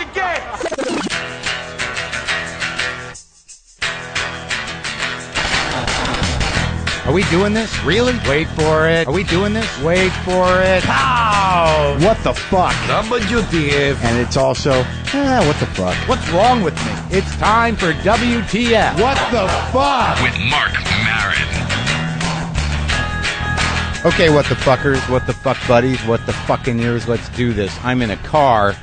again! Are we doing this? Really? Wait for it. Are we doing this? Wait for it. Pow! What the fuck? WTF. And it's also, what the fuck? What's wrong with me? It's time for WTF. What the fuck? With Marc Maron. Okay, what the fuckers, what the fuck buddies, what the fucking ears, let's do this. I'm in a car.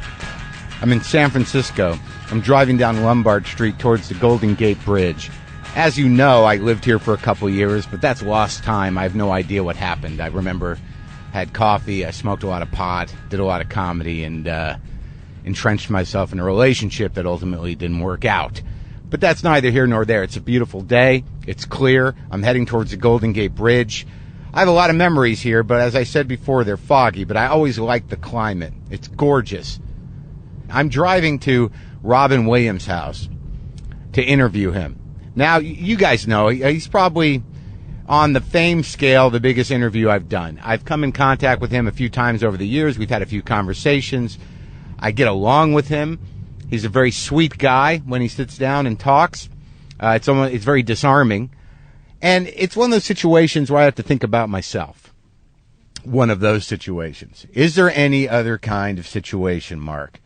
I'm in San Francisco. I'm driving down Lombard Street towards the Golden Gate Bridge. As you know, I lived here for a couple years, but that's lost time. I have no idea what happened. I remember had coffee, I smoked a lot of pot, did a lot of comedy, and entrenched myself in a relationship that ultimately didn't work out. But that's neither here nor there. It's a beautiful day. It's clear. I'm heading towards the Golden Gate Bridge. I have a lot of memories here, but as I said before, they're foggy, but I always like the climate. It's gorgeous. I'm driving to Robin Williams' house to interview him. Now, you guys know, he's probably on the fame scale the biggest interview I've done. I've come in contact with him a few times over the years. We've had a few conversations. I get along with him. He's a very sweet guy when he sits down and talks. It's very disarming. And it's one of those situations where I have to think about myself. One of those situations. Is there any other kind of situation, Mark?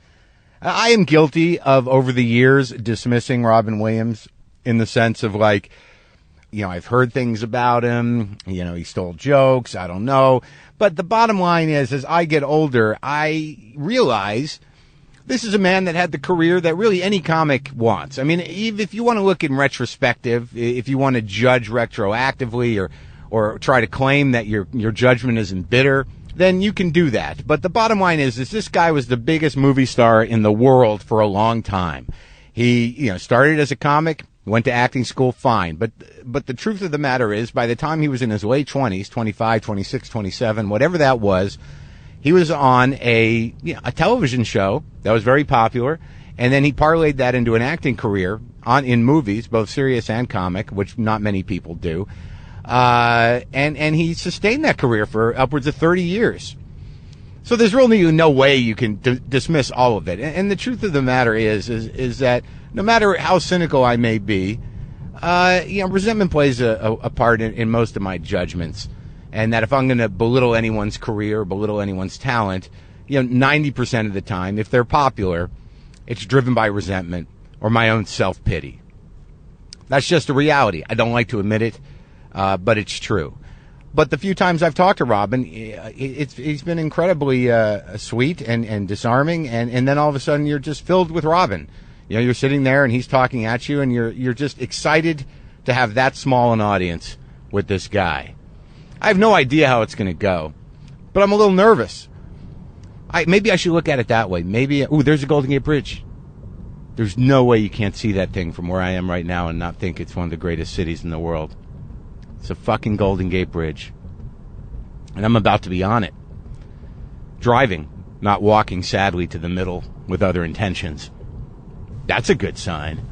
I am guilty of, over the years, dismissing Robin Williams in the sense of, like, I've heard things about him. He stole jokes. I don't know. But the bottom line is, as I get older, I realize this is a man that had the career that really any comic wants. I mean, if you want to look in retrospective, if you want to judge retroactively or try to claim that your judgment isn't bitter, then you can do that. But the bottom line is this guy was the biggest movie star in the world for a long time. He, started as a comic, went to acting school, fine. But the truth of the matter is, by the time he was in his late 20s, 25, 26, 27, whatever that was, he was on a television show that was very popular, and then he parlayed that into an acting career in movies, both serious and comic, which not many people do. And he sustained that career for upwards of 30 years. So there's really no way you can dismiss all of it. And the truth of the matter is that no matter how cynical I may be, resentment plays a part in most of my judgments. And that if I'm going to belittle anyone's career, belittle anyone's talent, 90% of the time, if they're popular, it's driven by resentment or my own self-pity. That's just a reality. I don't like to admit it, but it's true. But the few times I've talked to Robin, he's been incredibly sweet and disarming, and then all of a sudden you're just filled with Robin. You're sitting there and he's talking at you, and you're just excited to have that small an audience with this guy. I have no idea how it's going to go, but I'm a little nervous. Maybe I should look at it that way. Maybe, there's a Golden Gate Bridge. There's no way you can't see that thing from where I am right now and not think it's one of the greatest cities in the world. It's a fucking Golden Gate Bridge. And I'm about to be on it. Driving, not walking sadly to the middle with other intentions. That's a good sign.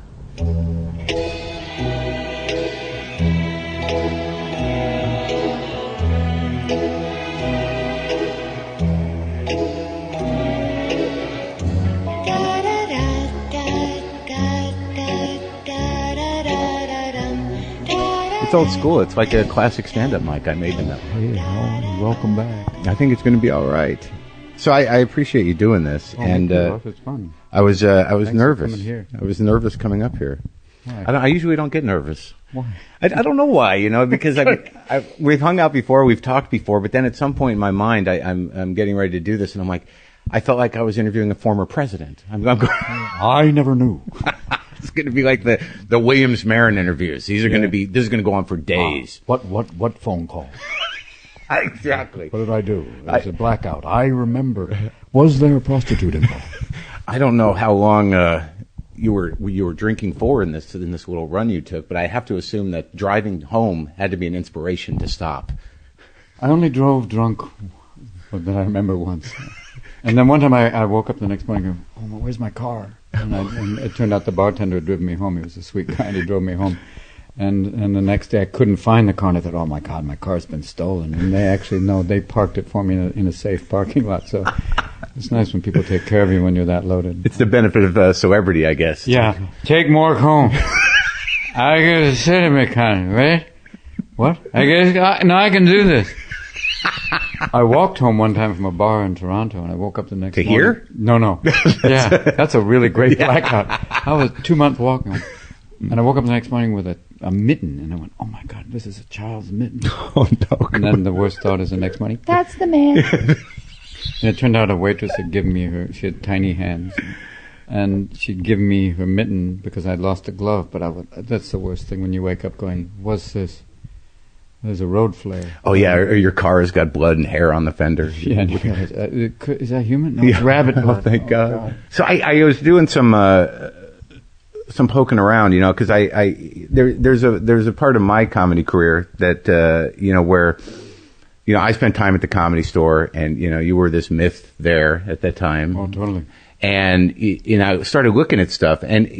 It's old school. It's like a classic stand-up mic I made in that. Hey, welcome back. I think it's going to be all right. So I appreciate you doing this, and It's fun. I was Thanks nervous. for coming here. I was nervous coming up here. Why? I usually don't get nervous. Why? I don't know why, because we've hung out before, we've talked before, but then at some point in my mind, I'm getting ready to do this, and I'm like, I felt like I was interviewing a former president. I'm going. I never knew. It's going to be like the Williams Maron interviews. These are going to be. This is going to go on for days. What phone call? Exactly. What did I do? It was a blackout. I remember. Was there a prostitute involved? I don't know how long you were drinking for in this little run you took, but I have to assume that driving home had to be an inspiration to stop. I only drove drunk, but then I remember once. And then one time I woke up the next morning and go, oh, where's my car? And it turned out the bartender had driven me home. He was a sweet guy, and he drove me home. And the next day I couldn't find the car, and I thought, oh my God, my car's been stolen. And they actually, no, they parked it for me in a safe parking lot. So It's nice when people take care of you when you're that loaded. It's the benefit of celebrity, I guess. Yeah. Take Marc home. I gotta sit in McConaughey, right? What? I guess, no, I can do this. I walked home one time from a bar in Toronto, and I woke up the next morning. To here? No. Yeah, that's a really great blackout. I was 2 months walking. And I woke up the next morning with a mitten, and I went, oh my God, this is a child's mitten. Oh no. And then the worst thought is the next morning, That's the man. and it turned out a waitress had given me she had tiny hands, and she'd given me her mitten because I'd lost a glove, but that's the worst thing when you wake up going, what's this? There's a road flare. Oh yeah, or your car has got blood and hair on the fender. Yeah, and you realize, is that human? No, it's rabbit blood. Oh, thank God. So I was doing some poking around, because there's a part of my comedy career that where I spent time at the Comedy Store, and you were this myth there at that time. Oh, totally. And I started looking at stuff, and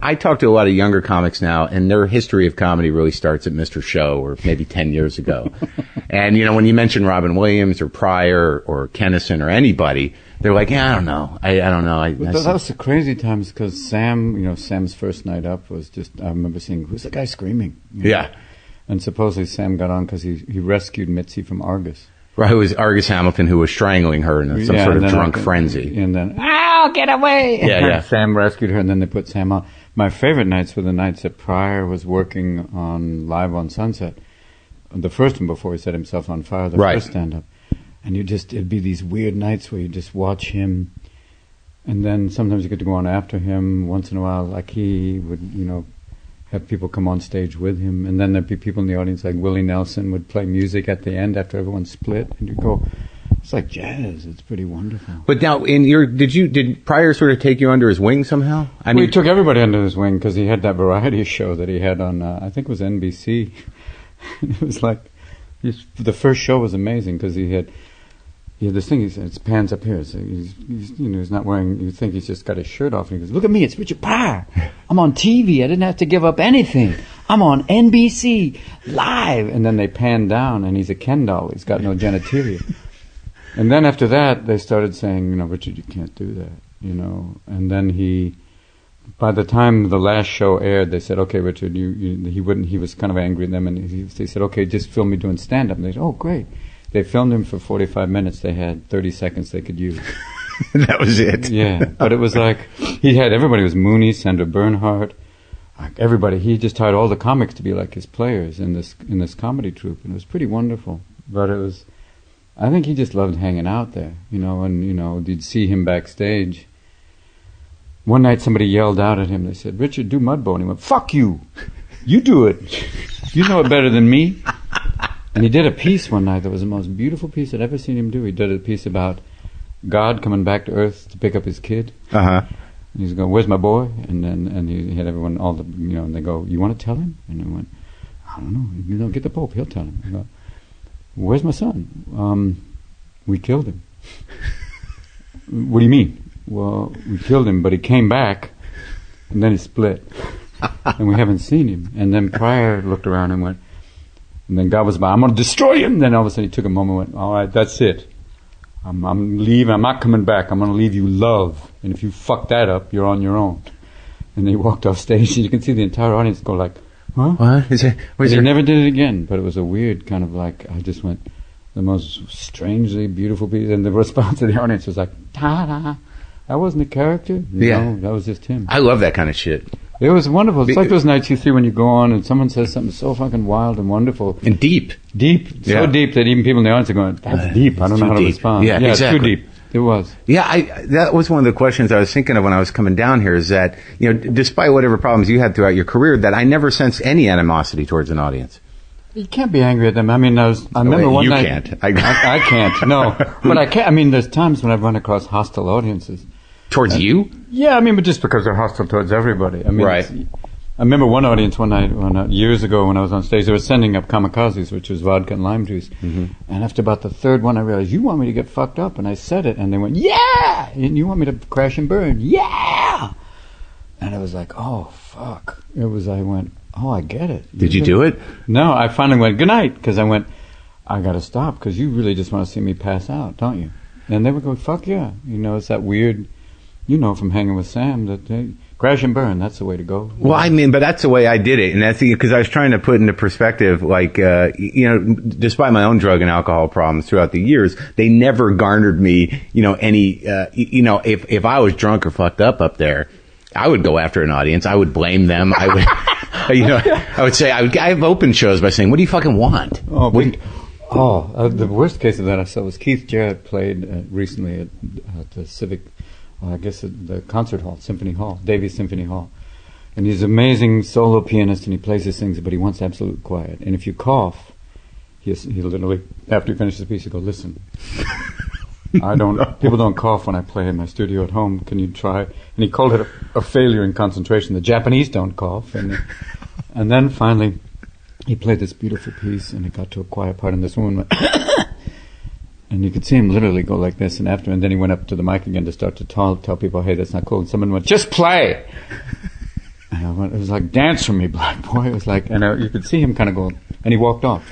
I talk to a lot of younger comics now, and their history of comedy really starts at Mr. Show, or maybe 10 years ago. And when you mention Robin Williams or Pryor or Kennison or anybody, they're like, yeah, I don't know. I don't know. That was the crazy times, because Sam, Sam's first night up was just, I remember seeing, who's the guy screaming? Yeah. And supposedly Sam got on because he rescued Mitzi from Argus. Right, it was Argus Hamilton who was strangling her in some sort of drunk frenzy. And then, ow, get away! Yeah. Sam rescued her, and then they put Sam on. My favorite nights were the nights that Pryor was working on Live on Sunset. The first one before he set himself on fire, the first stand-up. And it'd be these weird nights where you just watch him, and then sometimes you get to go on after him. Once in a while, like he would, have people come on stage with him, and then there'd be people in the audience, like Willie Nelson would play music at the end after everyone split, and you'd go, it's like jazz. It's pretty wonderful. But now, did Pryor sort of take you under his wing somehow? He took everybody under his wing, because he had that variety show that he had on, I think it was NBC. It was like, the first show was amazing, because he had this thing, he said, it's pants up here. So he's not wearing, you think he's just got his shirt off, and he goes, look at me, it's Richard Pryor. I'm on TV. I didn't have to give up anything. I'm on NBC live. And then they pan down, and he's a Ken doll. He's got no genitalia. And then after that, they started saying, Richard, you can't do that, And then by the time the last show aired, they said, okay, Richard, he wouldn't, he was kind of angry at them, and they said, okay, just film me doing stand-up. And they said, oh, great. They filmed him for 45 minutes. They had 30 seconds they could use. That was it. Yeah, but it was like, he had, everybody was Mooney, Sandra Bernhardt, like everybody. He just hired all the comics to be like his players in this comedy troupe, and it was pretty wonderful. But it was, I think he just loved hanging out there, and, you'd see him backstage. One night somebody yelled out at him, they said, Richard, do Mudbone. He went, fuck you! You do it! You know it better than me. And he did a piece one night that was the most beautiful piece I'd ever seen him do. He did a piece about God coming back to Earth to pick up his kid. Uh-huh. And he's going, where's my boy? And he had everyone, and they go, you want to tell him? And I went, I don't know. Get the Pope, he'll tell him. I go, where's my son? We killed him. What do you mean? Well, we killed him, but he came back, and then he split. And we haven't seen him. And then Pryor looked around and went, and then God was about, I'm going to destroy him. And then all of a sudden he took a moment and went, all right, that's it. I'm leaving. I'm not coming back. I'm going to leave you love. And if you fuck that up, you're on your own. And he walked off stage, and you can see the entire audience go like, huh? What? He never did it again. But it was a weird kind of like, I just went, the most strangely beautiful piece. And the response of the audience was like, ta-da. That wasn't a character. No, that was just him. I love that kind of shit. It was wonderful. It's like those nights you see when you go on and someone says something so fucking wild and wonderful. And deep. Deep. So deep that even people in the audience are going, that's deep. I don't know how to respond. Yeah, exactly. It's too deep. It was. Yeah, that was one of the questions I was thinking of when I was coming down here, is that, despite whatever problems you had throughout your career, that I never sensed any animosity towards an audience. You can't be angry at them. I mean, I remember one night. You can't. I can't, no. But I can't. I mean, there's times when I've run across hostile audiences. Towards you? Yeah, I mean, but just because they're hostile towards everybody. I mean, right. I remember one audience one night, years ago when I was on stage, they were sending up kamikazes, which was vodka and lime juice. Mm-hmm. And after about the third one, I realized, you want me to get fucked up? And I said it, and they went, yeah! And you want me to crash and burn? Yeah! And I was like, oh, fuck. I went, oh, I get it. Did you do it? No, I finally went, good night, because I went, I got to stop, because you really just want to see me pass out, don't you? And they would go, fuck yeah. It's that weird, from hanging with Sam, that they crash and burn. That's the way to go. Well, I mean, but that's the way I did it. And that's because I was trying to put into perspective, like, despite my own drug and alcohol problems throughout the years, they never garnered me, any, if I was drunk or fucked up there, I would go after an audience. I would blame them. I would, I would say, I have open shows by saying, what do you fucking want? The worst case of that I saw was Keith Jarrett played recently at the Civic, I guess at the concert hall, Symphony Hall, Davies Symphony Hall. And he's an amazing solo pianist, and he plays his things, but he wants absolute quiet. And if you cough, he literally, after he finishes the piece, he'll go, listen, people don't cough when I play in my studio at home. Can you try? And he called it a failure in concentration. The Japanese don't cough. And then finally, he played this beautiful piece, and it got to a quiet part, and this woman went, and you could see him literally go like this, and then he went up to the mic again to start to tell people, hey, that's not cool. And someone went, just play! And it was like, dance for me, black boy. It was like, and you could see him kind of go, and he walked off.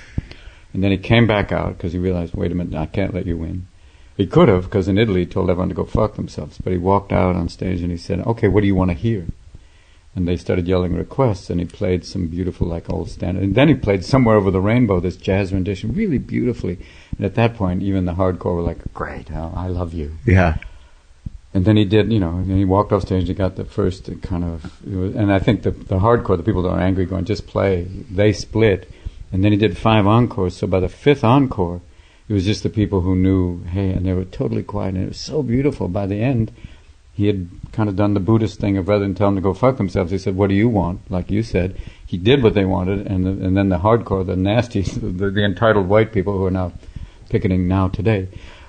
And then he came back out, because he realized, wait a minute, I can't let you win. He could have, because in Italy he told everyone to go fuck themselves. But he walked out on stage and he said, okay, what do you want to hear? And they started yelling requests, and he played some beautiful, like, old standard. And then he played Somewhere Over the Rainbow, this jazz rendition, really beautifully. And at that point, even the hardcore were like, great, I love you. Yeah. And then he did, and he walked off stage, he got the first kind of, and I think the hardcore, the people that are angry going, just play, they split. And then he did 5 encores, so by the 5th encore, it was just the people who knew, hey, and they were totally quiet, and it was so beautiful. By the end, he had kind of done the Buddhist thing of rather than tell them to go fuck themselves, he said, what do you want? Like you said. He did what they wanted, and then the hardcore, the nasty, the entitled white people who are now picketing now today,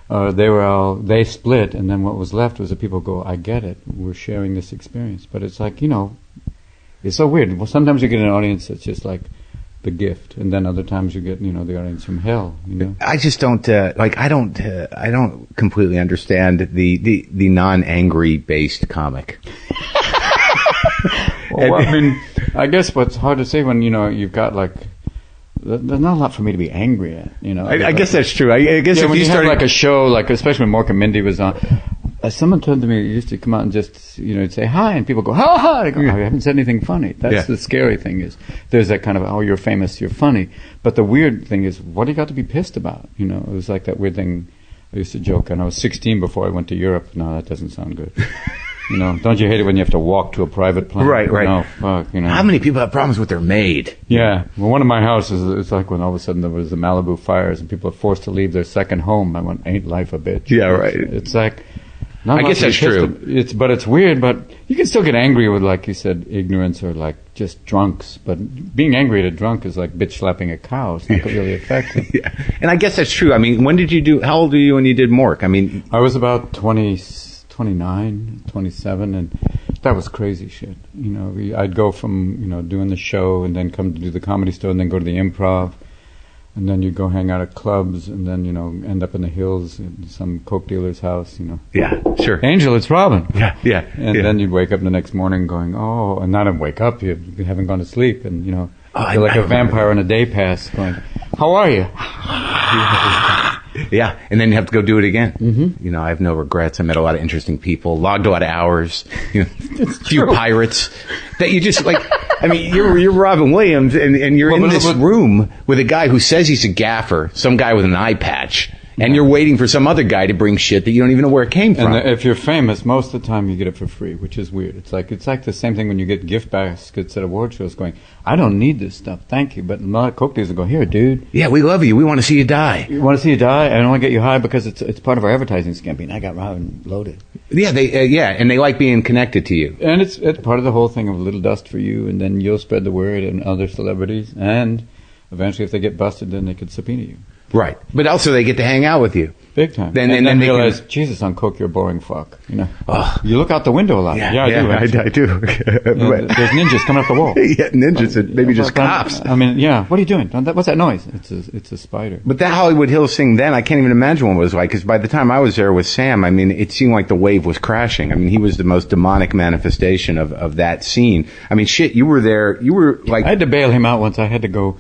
they split, and then what was left was the people go, I get it, we're sharing this experience. But it's like, it's so weird. Well, sometimes you get an audience that's just like the gift, and then other times you get, the audience from hell, I just don't, I don't completely understand the non-angry based comic. Well, I mean, I guess what's hard to say when, you've got like, there's not a lot for me to be angry at, I guess that's true. I guess if when you have like a show, like especially when Marc and Mindy was on, someone told me you used to come out and just, say hi, and people go, ha ha. I go, I haven't said anything funny. That's the scary thing is, there's that kind of, oh, you're famous, you're funny. But the weird thing is, what do you got to be pissed about? It was like that weird thing. I used to joke, and I was 16 before I went to Europe. No, that doesn't sound good. Don't you hate it when you have to walk to a private plane? Right. No, fuck, How many people have problems with their maid? Yeah. Well, one of my houses, it's like when all of a sudden there was the Malibu fires and people are forced to leave their second home. I went, ain't life a bitch? Yeah, right. It's like, I guess that's true. But it's weird, but you can still get angry with, like you said, ignorance or like just drunks. But being angry at a drunk is like bitch slapping a cow. It's not really effective. Yeah. And I guess that's true. I mean, how old were you when you did Mork? I mean, I was about 29, 27, and that was crazy shit. I'd go from, doing the show and then come to do the Comedy Store and then go to the Improv. And then you go hang out at clubs, and then, end up in the hills in some coke dealer's house, Yeah, sure. Angel, it's Robin. Yeah. And then you'd wake up the next morning going, oh, and not wake up, you haven't gone to sleep, and, you're like a vampire on a day pass going, how are you? Yeah, and then you have to go do it again. Mm-hmm. I have no regrets. I met a lot of interesting people, logged a lot of hours, a few pirates that you just like. I mean, you're Robin Williams, and you're in this room with a guy who says he's a gaffer, some guy with an eye patch, and you're waiting for some other guy to bring shit that you don't even know where it came from. And if you're famous, most of the time you get it for free, which is weird. It's like the same thing when you get gift baskets at award shows going, I don't need this stuff, thank you. But a lot of coke dealers go, here, dude. Yeah, we love you. We want to see you die. You want to see you die? I don't want to get you high because it's part of our advertising campaign. I got Robin loaded. Yeah, and they like being connected to you. And it's part of the whole thing of a little dust for you, and then you'll spread the word and other celebrities, and eventually if they get busted, then they could subpoena you. Right. But also they get to hang out with you. Big time. Then and then they realize, Jesus, on coke, you're a boring fuck. You look out the window a lot. Yeah, I do. I do. There's ninjas coming up the wall. Yeah, ninjas, maybe just cops. I mean, yeah. What are you doing? What's that noise? It's a spider. But that Hollywood Hills thing then, I can't even imagine what it was like, because by the time I was there with Sam, I mean, it seemed like the wave was crashing. I mean, he was the most demonic manifestation of that scene. I mean, shit, you were there, you were like... I had to bail him out once. I had to go...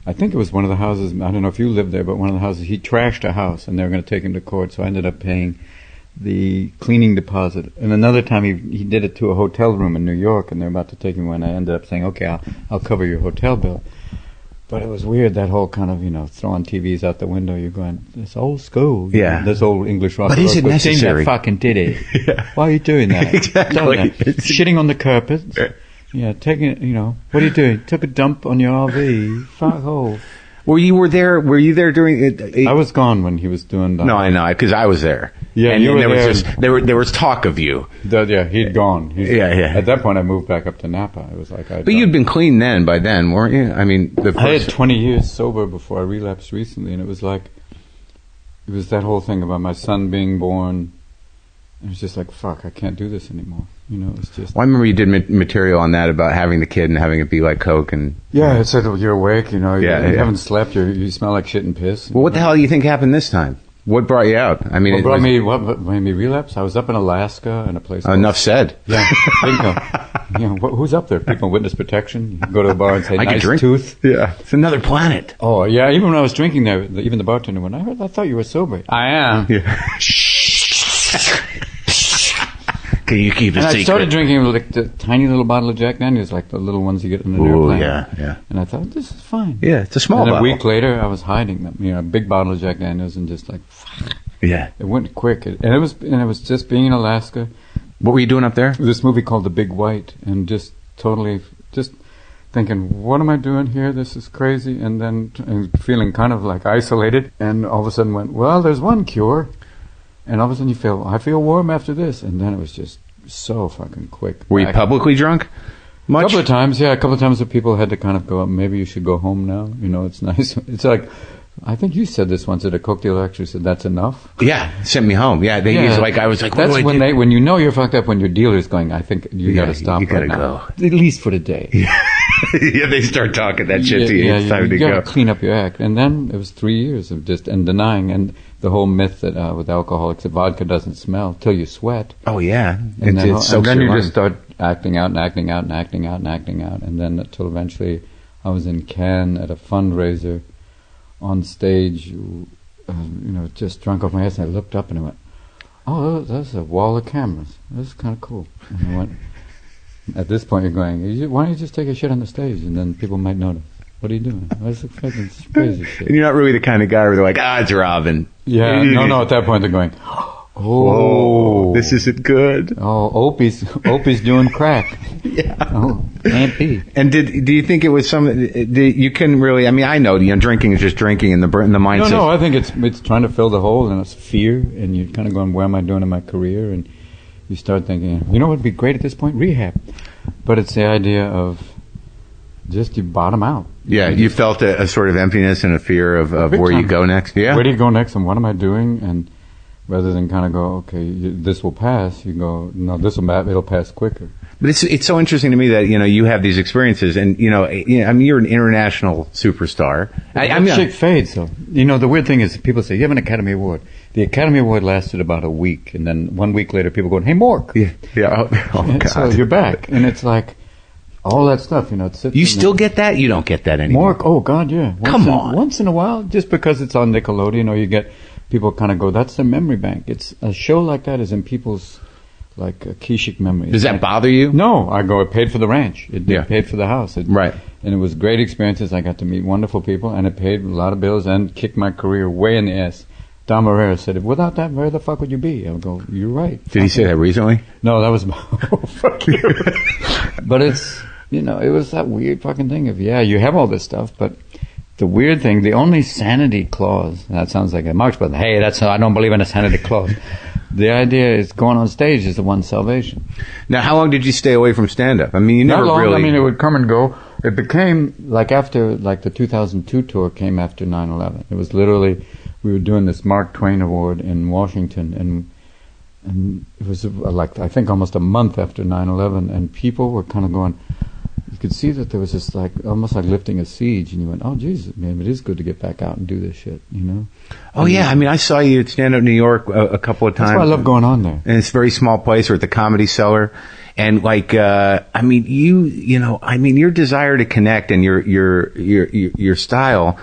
I think it was one of the houses, I don't know if you lived there, but one of the houses, he trashed a house and they were going to take him to court, so I ended up paying the cleaning deposit. And another time he did it to a hotel room in New York, and they're about to take him when I ended up saying, okay, I'll cover your hotel bill. But it was weird, that whole kind of, throwing TVs out the window. You're going, this old school. Yeah. This old English rock. But is it necessary? Sing that fucking titty. Yeah. Why are you doing that? Exactly. Shitting on the carpet. Yeah, taking it, what are you doing? Took a dump on your RV. Fuck off. Were you there during it? I was gone when he was doing that. No, I know, because I was there. Yeah, and you were there. There was talk of you. Yeah, he'd gone. Yeah. At that point, I moved back up to Napa. It was like But you'd been clean by then, weren't you? I mean, I had 20 years sober before I relapsed recently, and it was that whole thing about my son being born. It was just like, fuck, I can't do this anymore. It was just... Well, I remember you did material on that about having the kid and having it be like coke and... Yeah, it said, you're awake, you haven't slept, you smell like shit and piss. Well, what the hell do you think happened this time? What brought you out? I mean, what made me relapse? I was up in Alaska in a place... enough said. Yeah, bingo. Who's up there? People in witness protection? You can go to a bar and say, I nice could drink. Tooth. Yeah, it's another planet. Oh, yeah, even when I was drinking there, even the bartender went, I thought you were sober. I am. Yeah. Can you keep it secret? I started drinking like the tiny little bottle of Jack Daniels, like the little ones you get in an airplane. Yeah. And I thought, this is fine. Yeah, it's a small bottle. bottle. A week later, I was hiding them. A big bottle of Jack Daniels, and just like, yeah, it went quick. And it was just being in Alaska. What were you doing up there? This movie called The Big White, and just totally thinking, what am I doing here? This is crazy. And then feeling kind of like isolated, and all of a sudden went, well, there's one cure. And all of a sudden I feel warm after this. And then it was just so fucking quick. Were you publicly drunk? Much? A couple of times, yeah. A couple of times the people had to kind of go, maybe you should go home now. It's nice. It's like, I think you said this once at a cocktail lecture, said that's enough. Yeah, sent me home. Yeah, I was like, what that's do I do? when you know you're fucked up, when your dealer's going, I think you got to stop. You got to go. At least for the day. Yeah, they start talking that shit to you. It's time to you go. got to clean up your act. And then it was 3 years of just denying, and the whole myth that with alcoholics, that vodka doesn't smell till you sweat. Oh yeah, and then you just start acting out, and then until eventually, I was in Cannes at a fundraiser, on stage, just drunk off my ass, and I looked up and I went, "Oh, that's a wall of cameras. This is kind of cool." And I went. At this point, you're going, why don't you just take a shit on the stage, and then people might notice. What are you doing? That's fucking crazy shit. And you're not really the kind of guy where they're like, it's Robin. Yeah, no. At that point, they're going, whoa, this isn't good. Oh, Opie's doing crack. Yeah. Oh, Aunt P. And do you think it was you couldn't really? I mean, I know drinking is just drinking, and the mindset. No, I think it's trying to fill the hole, and it's fear, and you're kind of going, where am I doing in my career? And you start thinking, what would be great at this point? Rehab. But it's the idea of just you bottom out. Yeah, you felt a sort of emptiness and a fear of where you go next. Yeah. Where do you go next, and what am I doing? And rather than kind of go, okay, this will pass, you go, no, it'll pass quicker. But it's so interesting to me that you have these experiences, and I mean, you're an international superstar. I'm shit fades, though. The weird thing is, people say you have an Academy Award. The Academy Award lasted about a week, and then 1 week later, people going, "Hey, Marc." Yeah. Oh God. So you're back, and it's like all that stuff. You still get that? You don't get that anymore. Marc, oh God, yeah. Come on. Once in a while, just because it's on Nickelodeon, or you get people kind of go, "That's the memory bank." It's a show like that is in people's like Keishik memory. Does that bother you? No, I go, it paid for the ranch. It paid for the house. Right. And it was great experiences. I got to meet wonderful people, and it paid a lot of bills and kicked my career way in the ass. Don Herrera said, without that, where the fuck would you be? I would go, you're right. Did he say that recently? No, that was, fuck you. But it's, it was that weird fucking thing of, you have all this stuff, but the weird thing, the only sanity clause, that sounds like a Marx, but hey, I don't believe in a sanity clause. The idea is going on stage is the one salvation. Now, how long did you stay away from stand-up? I mean, you never really... I mean, it would come and go. It became, after the 2002 tour came after 9/11. It was literally, we were doing this Mark Twain Award in Washington, and it was I think almost a month after 9/11, and people were kind of going, you could see that there was this almost like lifting a siege, and you went, oh Jesus, man, it is good to get back out and do this shit, Oh yeah, I mean, I saw you at Stand Up New York a couple of times. That's why I love going on there. And it's a very small place, or at the Comedy Cellar. And like, I mean, your desire to connect and your style,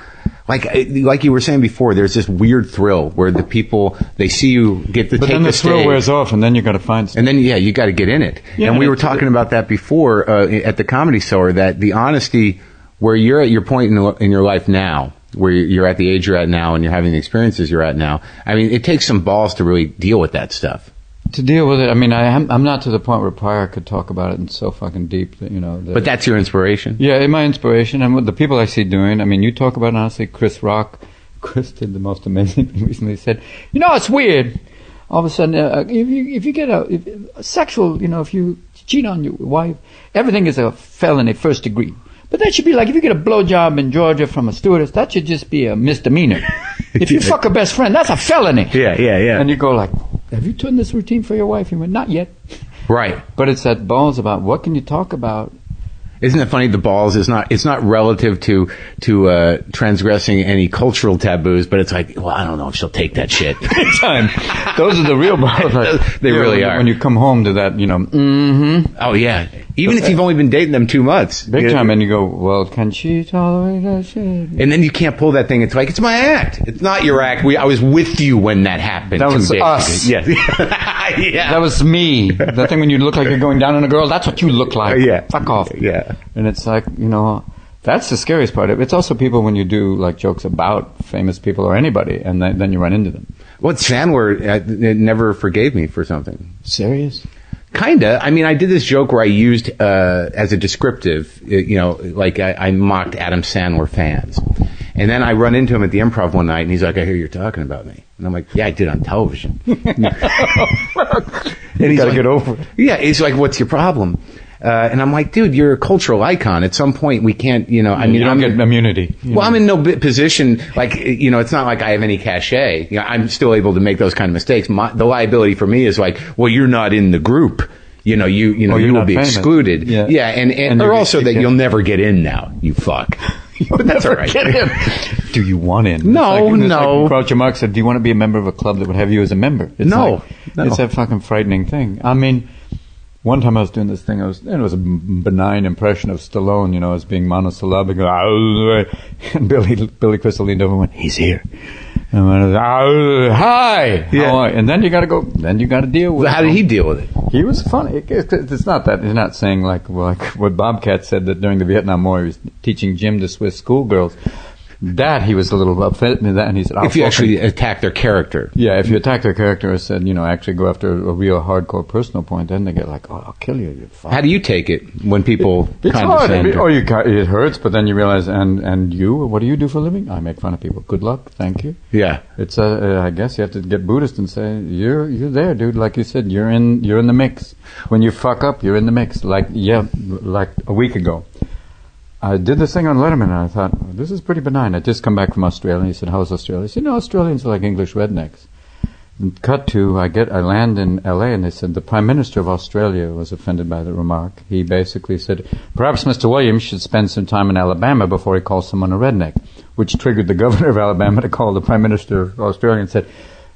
like you were saying before, there's this weird thrill where the people, they see you get to take the stage. But then the thrill wears off, and then you got to find stuff. And then, you got to get in it. Yeah, and we were talking about that before at the Comedy Cellar, that the honesty, where you're at your point in your life now, where you're at the age you're at now and you're having the experiences you're at now, I mean, it takes some balls to really deal with that stuff. To deal with it, I mean, I'm not to the point where Pryor could talk about it and so fucking deep that, But that's your inspiration? Yeah, my inspiration, and what the people I see doing. I mean, you talk about, honestly, Chris Rock. Chris did the most amazing thing recently. He said, it's weird. All of a sudden, if you get a sexual, if you cheat on your wife, everything is a felony, first degree. But that should be like, if you get a blowjob in Georgia from a stewardess, that should just be a misdemeanor. If you fuck a best friend, that's a felony. Yeah. And you go like, have you done this routine for your wife? He went, not yet. Right. But it's that balls about what can you talk about. Isn't it funny? The balls is not relative to transgressing any cultural taboos, but it's like, well, I don't know if she'll take that shit. Big time. Those are the real balls. Like, they really are. When you come home to that, Oh yeah. Even if you've only been dating them 2 months. Big time, and you go, well, can she tolerate that shit? And then you can't pull that thing. It's like, it's my act. It's not your act. I was with you when that happened. That was us. Yes. Yeah. That was me. That thing when you look like you're going down on a girl, that's what you look like. Yeah. Fuck off. Yeah. And it's like, that's the scariest part. It's also people when you do like jokes about famous people or anybody, and then you run into them. Well, Sandler it never forgave me for something. Serious? Kinda. I mean, I did this joke where I used as a descriptive, like I mocked Adam Sandler fans. And then I run into him at the Improv one night, and he's like, I hear you're talking about me. And I'm like, yeah, I did on television. And he's gotta like, get over it. Yeah, he's like, what's your problem? And I'm like, dude, you're a cultural icon. At some point, we can't, you don't get immunity. I'm in no position, like, it's not like I have any cachet. I'm still able to make those kind of mistakes. The liability for me is like, well, you're not in the group. You will be famous. Excluded. Yeah, and or also that you'll never get in now, you fuck. But that's all right. Get in. Do you want in? No. Like Groucho Marx said, do you want to be a member of a club that would have you as a member? No. It's a fucking frightening thing. I mean, one time I was doing this thing, it was a benign impression of Stallone, as being monosyllabic. And Billy Crystal leaned over and went, he's here. And I went, hi! Yeah. And then you gotta go, then you gotta deal with it. How did he deal with it? He was funny. It's not that, he's not saying like what Bobcat said, that during the Vietnam War he was teaching gym to Swiss schoolgirls. That he was a little upset with that, and he said, if you actually attack their character. Yeah, if you attack their character or said, actually go after a real hardcore personal point, then they get like, oh, I'll kill you, you fuck. How do you take it when people it's hard. It hurts, but then you realize, and you, what do you do for a living? I make fun of people. Good luck, thank you. Yeah. It's I guess you have to get Buddhist and say, you're there, dude. Like you said, you're in the mix. When you fuck up, you're in the mix. Like a week ago. I did this thing on Letterman, and I thought, this is pretty benign. I'd just come back from Australia, and he said, how's Australia? I said, Australians are like English rednecks. And cut to, I land in LA, and they said, the Prime Minister of Australia was offended by the remark. He basically said, perhaps Mr. Williams should spend some time in Alabama before he calls someone a redneck, which triggered the governor of Alabama to call the Prime Minister of Australia and said,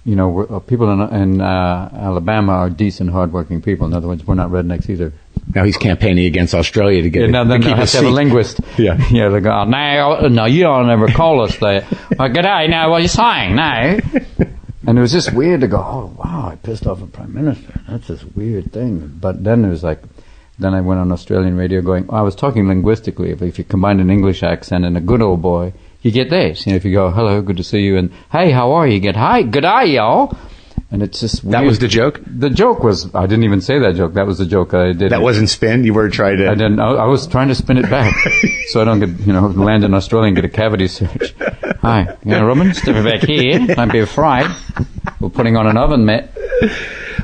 people in Alabama are decent, hardworking people. In other words, we're not rednecks either. Now he's campaigning against Australia to get now then I have to have a linguist. Yeah. They go, no, you don't ever call us that. Well, g'day, now what are you saying? No. And it was just weird to go, oh, wow, I pissed off a prime minister. That's this weird thing. But then it was like, then I went on Australian radio going, I was talking linguistically. If you combine an English accent and a good old boy, you get this. If you go, hello, good to see you, and hey, how are you? You get, hi, g'day, y'all. And it's just weird. That was the joke? The joke was, I didn't even say that joke. That was the joke I did. That wasn't spin? You were trying to... I didn't. I was trying to spin it back. So I don't get, land in Australia and get a cavity search. Hi, Robin, step back here. Don't be afraid. We're putting on an oven mitt.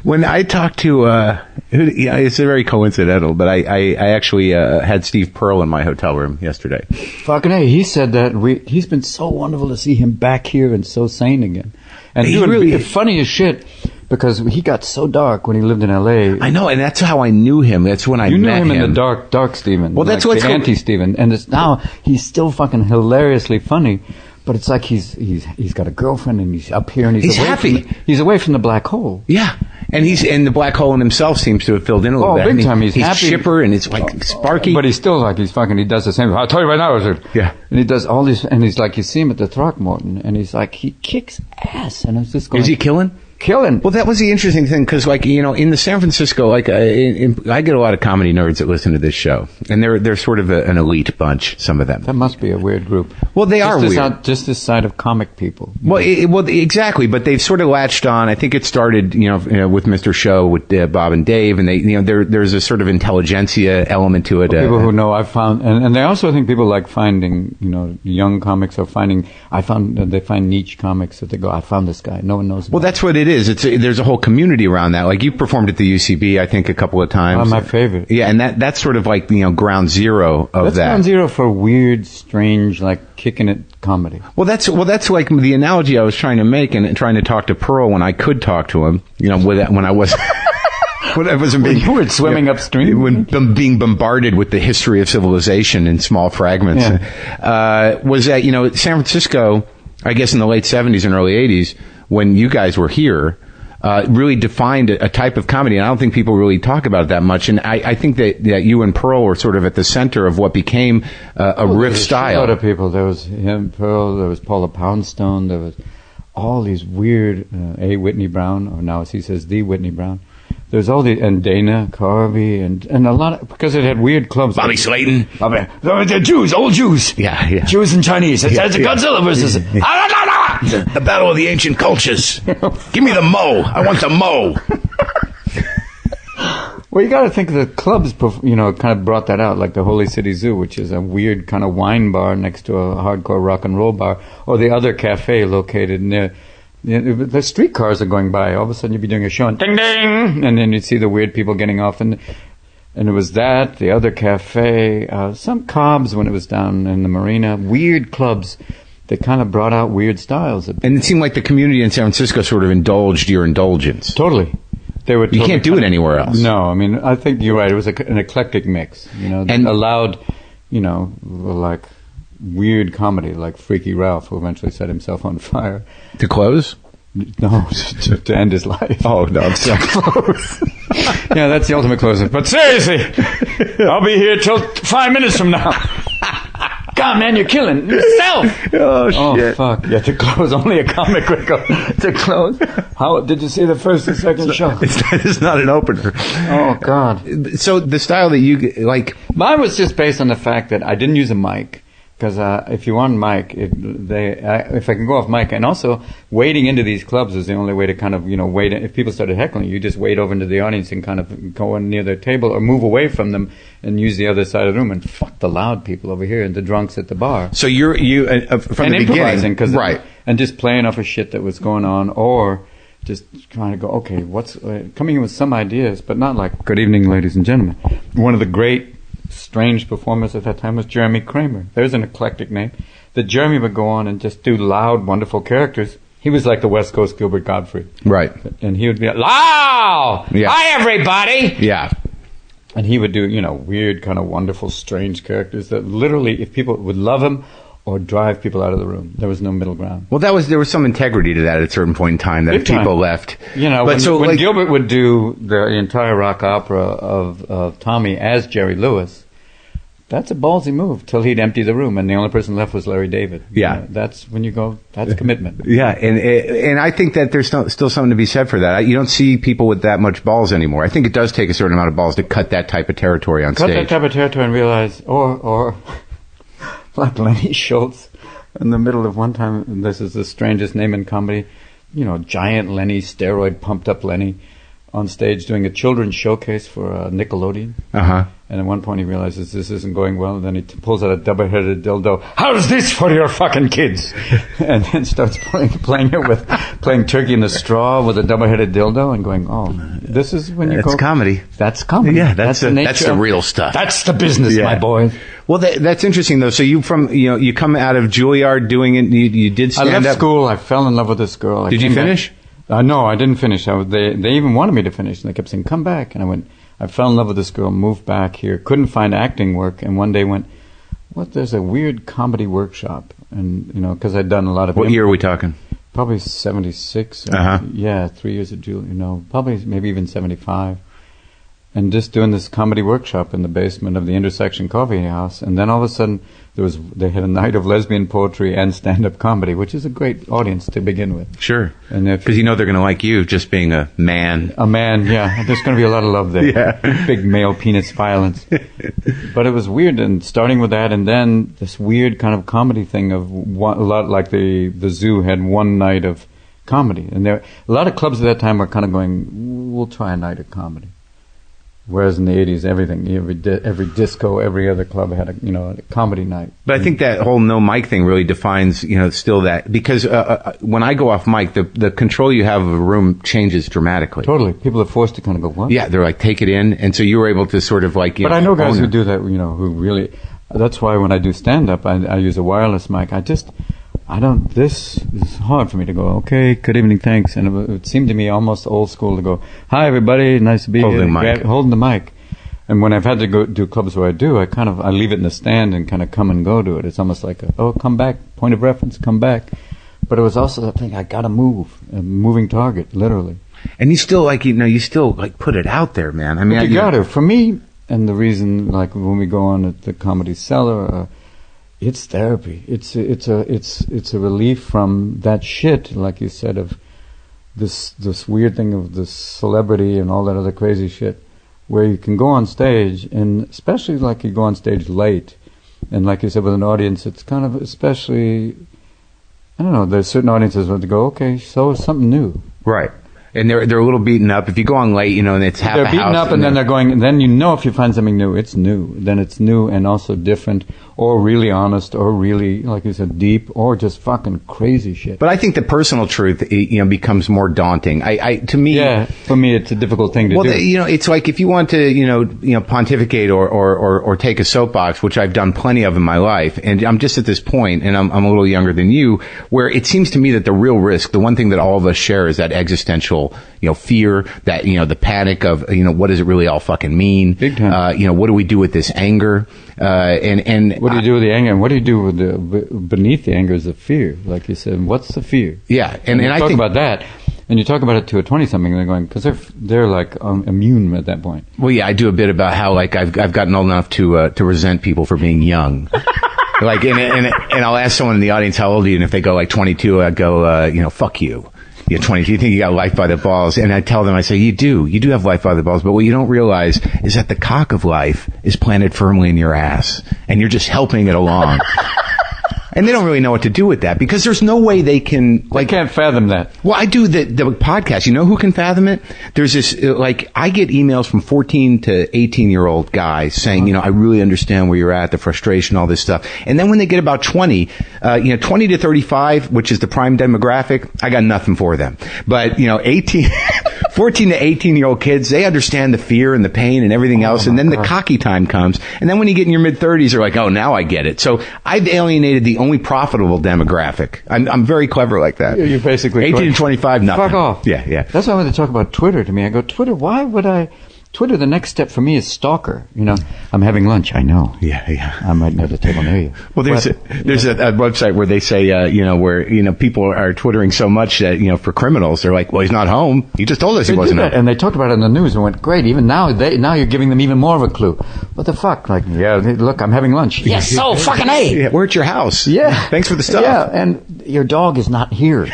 When I talked to, it's very coincidental, but I actually had Steve Pearl in my hotel room yesterday. Fucking A, he said that he's been so wonderful to see him back here and so sane again. And he really funny as shit, because he got so dark when he lived in L.A. I know, and that's how I knew him. That's when I met him. You knew him in the dark Steven. Well, that's what's the anti-Steven. And now he's still fucking hilariously funny, but it's like he's got a girlfriend and he's up here and he's away happy. He's away from the black hole. Yeah. And the black hole in himself seems to have filled in a little bit. Big time. He's happy. Chipper and it's like sparky. But he's still like, he does the same. I'll tell you right now, Wizard. Yeah. And he does all these, and he's like, you see him at the Throckmorton, and he's like, he kicks ass. And I was just going. Is he killing? Killing. Well, that was the interesting thing, because, like, you know, in the San Francisco, like, I get a lot of comedy nerds that listen to this show, and they're sort of an elite bunch, some of them. That must be a weird group. Well, they are weird. Just this side of comic people. Well, exactly, but they've sort of latched on. I think it started, you know with Mr. Show, with Bob and Dave, and they, you know, there's a sort of intelligentsia element to it. People who know, I've found, and they also think people like finding, you know, young comics or they find niche comics that they go, I found this guy, no one knows about. Well, that's what it is. There's a whole community around that. Like, you performed at the UCB, I think, a couple of times. Oh, my favorite. Yeah, and that's sort of like, you know, ground zero of that's that. Ground zero for weird, strange, like kicking it comedy. Well, that's like the analogy I was trying to make and trying to talk to Pearl when I could talk to him. You know, when I was. When I wasn't being, you were swimming upstream, when being bombarded with the history of civilization in small fragments, was that, you know, San Francisco, I guess in the late 70s and early 80s, when you guys were here, really defined a type of comedy, and I don't think people really talk about it that much. And I think that you and Pearl were sort of at the center of what became a riff style. A lot of people. There was him, Pearl. There was Paula Poundstone. There was all these weird Whitney Brown, or now as he says, the Whitney Brown. There's all the, and Dana Carvey and a lot of, because it had weird clubs. Bobby Slayton. The Jews, old Jews. Yeah. Jews and Chinese. It's Godzilla versus. The battle of the ancient cultures. Give me the Mo. I want the Mo. Well, you got to think the clubs, you know, kind of brought that out, like the Holy City Zoo, which is a weird kind of wine bar next to a hardcore rock and roll bar, or the other cafe located near. The streetcars are going by. All of a sudden, you'd be doing a show, and ding ding, and then you'd see the weird people getting off, and it was that, the other cafe, some Cobb's when it was down in the marina, weird clubs that kind of brought out weird styles. And it seemed like the community in San Francisco sort of indulged your indulgence. Totally. They were. You can't do it anywhere else. No, I mean, I think you're right. It was an eclectic mix, you know, and allowed, you know, like weird comedy, like Freaky Ralph, who eventually set himself on fire. To close? No, to end his life. Oh, no. Close. Yeah, that's the ultimate closer. But seriously, I'll be here till 5 minutes from now. God, man, you're killing yourself. Oh, shit. Fuck. Yeah, to close, only a comic would go to close. How did you see the first and second show? It's not an opener. Oh, God. So the style that you, like... Mine was just based on the fact that I didn't use a mic. Because if you want mic, if I can go off mic, and also wading into these clubs is the only way to kind of, you know, wade. If people started heckling, you just wade over into the audience and kind of go in near their table or move away from them and use the other side of the room and fuck the loud people over here and the drunks at the bar. So you from the beginning, right? And just playing off of shit that was going on, or just trying to go, okay, what's coming in with some ideas, but not like, good evening, ladies and gentlemen. One of the great strange performers at that time was Jeremy Kramer. There's an eclectic name. That Jeremy would go on and just do loud, wonderful characters. He was like the West Coast Gilbert Gottfried. Right. And he would be like, loud! Yeah. Hi, everybody! Yeah. And he would do, you know, weird, kind of wonderful, strange characters that literally, if people would love him or drive people out of the room, there was no middle ground. Well, there was some integrity to that at a certain point in time that Big if people time. left. You know, but when Gilbert would do the entire rock opera of Tommy as Jerry Lewis, that's a ballsy move till he'd empty the room and the only person left was Larry David. Yeah. You know, that's when you go, that's commitment. Yeah, and I think that there's still something to be said for that. You don't see people with that much balls anymore. I think it does take a certain amount of balls to cut that type of territory on stage. Cut that type of territory and realize, or like Lenny Schultz in the middle of one time, and this is the strangest name in comedy, you know, giant Lenny, steroid pumped up Lenny, on stage doing a children's showcase for Nickelodeon. Uh-huh. And at one point he realizes this isn't going well, and then he pulls out a double-headed dildo. How's this for your fucking kids? And then starts playing turkey in the straw with a double-headed dildo and going, oh, this is when you go... That's comedy. That's comedy. Yeah, that's the real stuff. That's the business, my boy. Well, that's interesting, though. So you come out of Juilliard doing it, you did stand up. I left school, I fell in love with this girl. Did you finish? No, I didn't finish. They even wanted me to finish, and they kept saying, come back. And I went... I fell in love with this girl, moved back here, couldn't find acting work, and one day went, there's a weird comedy workshop. And, you know, because I'd done a lot of... What year are we talking? probably 76. Yeah, 3 years at Juilliard, probably maybe even 75. And just doing this comedy workshop in the basement of the Intersection Coffee House. And then all of a sudden, they had a night of lesbian poetry and stand-up comedy, which is a great audience to begin with. Sure. Because they're going to like you just being a man. A man, yeah. There's going to be a lot of love there. Yeah. Big male penis violence. But it was weird, and starting with that, and then this weird kind of comedy thing of a lot like the Zoo had one night of comedy. And a lot of clubs at that time were kind of going, we'll try a night of comedy. Whereas in the 80s, every disco, every other club had a comedy night. But I think that whole no mic thing really defines, still that, because when I go off mic, the control you have of a room changes dramatically. Totally. People are forced to kind of go, what? Yeah, they're like, take it in. And so you were able to sort of like, But I know guys who do that, who really, that's why when I do stand-up, I use a wireless mic. This is hard for me to go, okay, good evening, thanks. And it seemed to me almost old school to go, hi everybody, nice to be here. Holding the mic. And when I've had to go do clubs where I leave it in the stand and kind of come and go to it. It's almost like, come back, point of reference, come back. But it was also the thing, I gotta move, a moving target, literally. And you still put it out there, man. I mean, you gotta. For me, and the reason, like when we go on at the Comedy Cellar, it's therapy. It's a relief from that shit, like you said, of this weird thing of this celebrity and all that other crazy shit, where you can go on stage, and especially like you go on stage late, and like you said with an audience, it's kind of especially, I don't know. There's certain audiences where they go, okay, so it's something new, right? And they're a little beaten up. If you go on late, and it's half a house. They're beaten up, and then they're going. And then if you find something new, it's new. Then it's new and also different, or really honest, or really, like you said, deep, or just fucking crazy shit. But I think the personal truth, becomes more daunting. To me, yeah, for me, it's a difficult thing to do. Well, it's like if you want to, pontificate or take a soapbox, which I've done plenty of in my life, and I'm just at this point, and I'm a little younger than you, where it seems to me that the real risk, the one thing that all of us share, is that existential, fear, that, the panic of, what does it really all fucking mean? Big time. What do we do with this anger? And what do you do with the anger? And what do you do with beneath the anger is the fear? Like you said, what's the fear? Yeah. And I think about that. And you talk about it to a 20-something, and they're going, because they're like immune at that point. Well, yeah, I do a bit about how like I've gotten old enough to resent people for being young. Like, and I'll ask someone in the audience, how old are you? And if they go like 22, I go, fuck you. You're 22. You think you got life by the balls. And I tell them, I say, you do have life by the balls. But what you don't realize is that the cock of life is planted firmly in your ass. And you're just helping it along. And they don't really know what to do with that, because there's no way they can... They can't fathom that. Well, I do the podcast. You know who can fathom it? There's this, I get emails from 14 to 18-year-old guys saying, I really understand where you're at, the frustration, all this stuff. And then when they get about 20, 20 to 35, which is the prime demographic, I got nothing for them. But, 14 to 18-year-old kids, they understand the fear and the pain and everything else. And then the cocky time comes. And then when you get in your mid-30s, they're like, oh, now I get it. So I've alienated the only profitable demographic. I'm very clever like that. You're basically 18 to 25, nothing. Fuck off. Yeah. That's why when they talk about Twitter to me, I go, Twitter, why would I... Twitter, the next step for me is stalker. I'm having lunch. I know. Yeah. I might know the table near you. Well, there's a website where they say, where people are twittering so much that, for criminals, they're like, well, he's not home. He just told us he wasn't home. And they talked about it in the news and went, great. Even now you're giving them even more of a clue. What the fuck? Like, yeah, look, I'm having lunch. Yes, so fucking A. Yeah, we're at your house. Yeah. Thanks for the stuff. Yeah, and your dog is not here.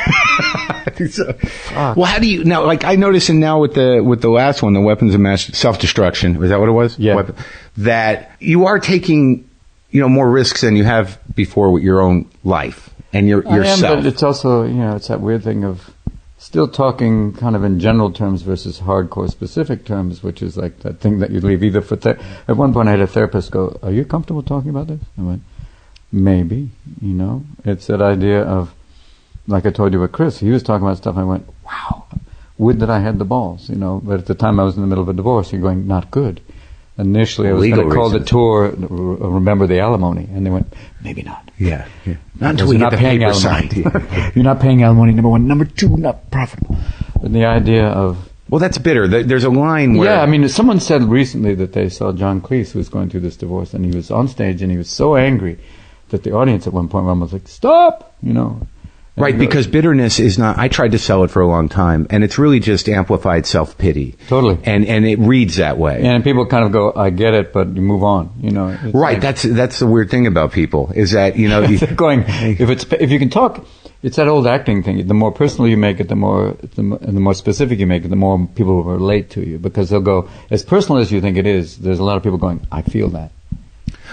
So, well, how do you now? Like I noticed, now with the last one, the weapons of mass self-destruction, was that what it was? Yeah. That you are taking, more risks than you have before with your own life and yourself. But it's also, it's that weird thing of still talking kind of in general terms versus hardcore specific terms, which is like that thing that you leave either for. At one point, I had a therapist go, "Are you comfortable talking about this?" I went, "Maybe." It's that idea of. Like I told you with Chris, he was talking about stuff, I went, wow, would that I had the balls, But at the time I was in the middle of a divorce, you're going, not good. Initially I was going to call the tour, Remember the Alimony, and they went, maybe not. Yeah. Not until we get the paper signed. You're not paying alimony, number one. Number two, not profitable. And the idea of... Well, that's bitter. There's a line where... Yeah, I mean, someone said recently that they saw John Cleese, who was going through this divorce, and he was on stage, and he was so angry that the audience at one point were almost like, stop, Right, because bitterness is not, I tried to sell it for a long time, and it's really just amplified self-pity. Totally. And it reads that way. And people kind of go, I get it, but you move on, you know. Right, like, that's the weird thing about people, is that, you know... they're going, if you can talk, it's that old acting thing. The more personal you make it, the more specific you make it, the more people will relate to you. Because they'll go, as personal as you think it is, there's a lot of people going, I feel that.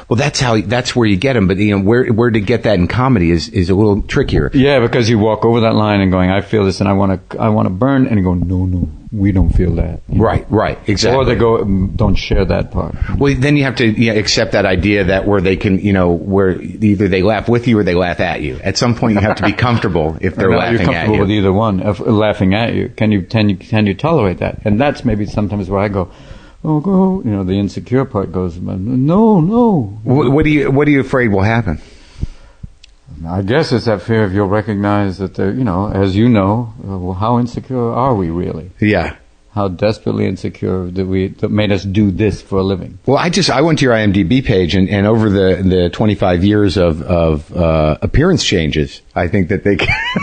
Well, that's where you get them, but you know where to get that in comedy is a little trickier. Yeah, because you walk over that line and going, I feel this, and I want to burn, and you go, no, we don't feel that. You know? Right, exactly. Or they go, don't share that part. Well, then you have to accept that idea that where they can, where either they laugh with you or they laugh at you. At some point, you have to be comfortable if they're laughing you're comfortable at you. with either one, laughing at you. Can you tolerate that? And that's maybe sometimes where I go, oh, go. The insecure part goes, no. What are you afraid will happen? I guess it's that fear of you'll recognize that they're, as you know, well, how insecure are we really? Yeah. How desperately insecure that made us do this for a living. Well, I went to your IMDb page, and over the 25 years of appearance changes, I think that they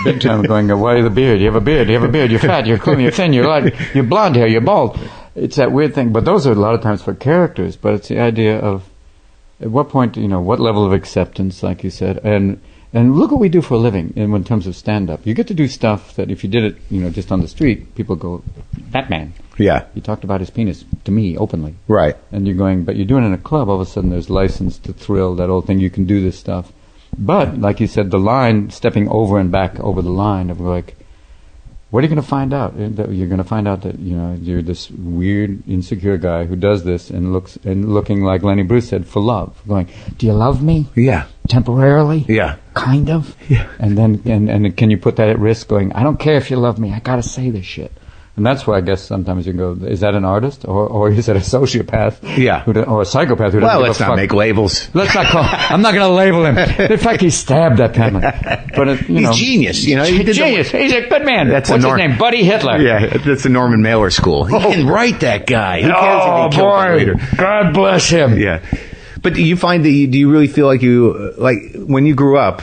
big time going, why the beard? You have a beard. You're fat. You're thin. You're thin. You're light. You're blonde hair. You're bald. It's that weird thing. But those are a lot of times for characters. But it's the idea of at what point, what level of acceptance, like you said, and look what we do for a living in terms of stand-up. You get to do stuff that if you did it, just on the street, people go, that man. Yeah. He talked about his penis to me openly. Right. And you're going, but you're doing it in a club, all of a sudden there's license to thrill, that old thing, you can do this stuff. But, like you said, the line, stepping over and back over the line of like, what are you going to find out? You're going to find out that, you're this weird, insecure guy who does this and looking like Lenny Bruce said, for love. Going, do you love me? Yeah. Temporarily? Yeah. Kind of? Yeah. And then, and can you put that at risk going, I don't care if you love me, I got to say this shit. And that's where I guess sometimes you go, is that an artist? Or is it a sociopath? Yeah. Or a psychopath who doesn't Well, give let's a not fuck. make labels. Let's not call, I'm not going to label him. In fact, he stabbed that penman. But He's genius, He did genius. He's a good man. That's What's his name? Buddy Hitler. Yeah, that's the Norman Mailer school. He can write that guy. Who cares if he kills him later? God bless him. Yeah. But do you find that do you really feel like when you grew up,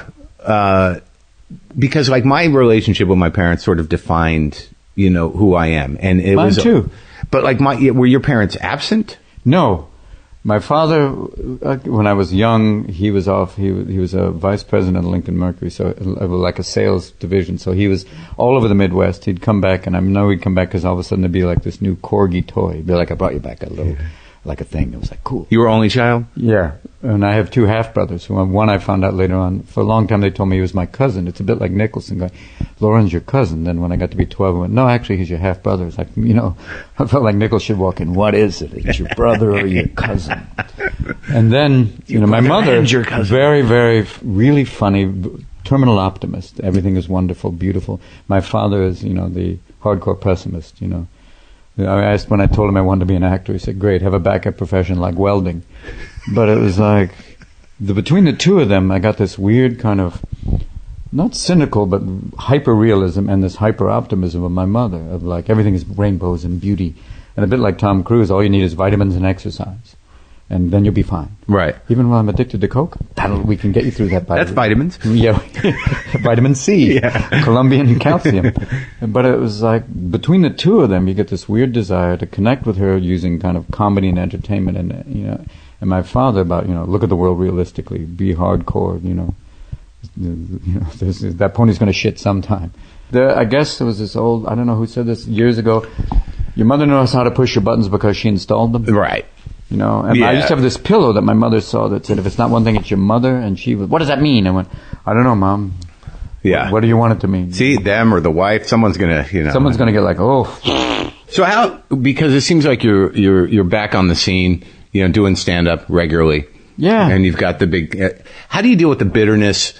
because like my relationship with my parents sort of defined, who I am. And it Mine was too. But like were your parents absent? No. My father, when I was young, he was off. He was a vice president of Lincoln Mercury, so like a sales division. So he was all over the Midwest. He'd come back, and I know he'd come back because all of a sudden there'd be like this new corgi toy. He'd be like, I brought you back a little, like a thing. It was like, cool. You were only child? Yeah. And I have two half-brothers. One I found out later on. For a long time they told me he was my cousin. It's a bit like Nicholson going, Lauren's your cousin. Then when I got to be 12, I went, no, actually he's your half-brother. It's like, I felt like Nichols should walk in, what is it? Is your brother or your cousin? And then, my mother, very, very, really funny, terminal optimist. Everything is wonderful, beautiful. My father is, the hardcore pessimist, I asked when I told him I wanted to be an actor, he said, great, have a backup profession like welding. But it was like, between the two of them, I got this weird kind of, not cynical, but hyper-realism and this hyper-optimism of my mother, of like, everything is rainbows and beauty. And a bit like Tom Cruise, all you need is vitamins and exercise. And then you'll be fine. Right. Even when I'm addicted to Coke, we can get you through that. That's vitamins. Yeah. Vitamin C. Yeah. Colombian calcium. But it was like, between the two of them, you get this weird desire to connect with her using kind of comedy and entertainment. And, and my father about, look at the world realistically, be hardcore, that pony's going to shit sometime. I guess there was this old, I don't know who said this years ago, your mother knows how to push your buttons because she installed them. Right. And I used to have this pillow that my mother saw that said, if it's not one thing, it's your mother. And she was, what does that mean? I went, I don't know, Mom. Yeah. What do you want it to mean? See, them or the wife, someone's going to, Someone's going to get like, oh. So because it seems like you're back on the scene, doing stand-up regularly. Yeah. And you've got the big, how do you deal with the bitterness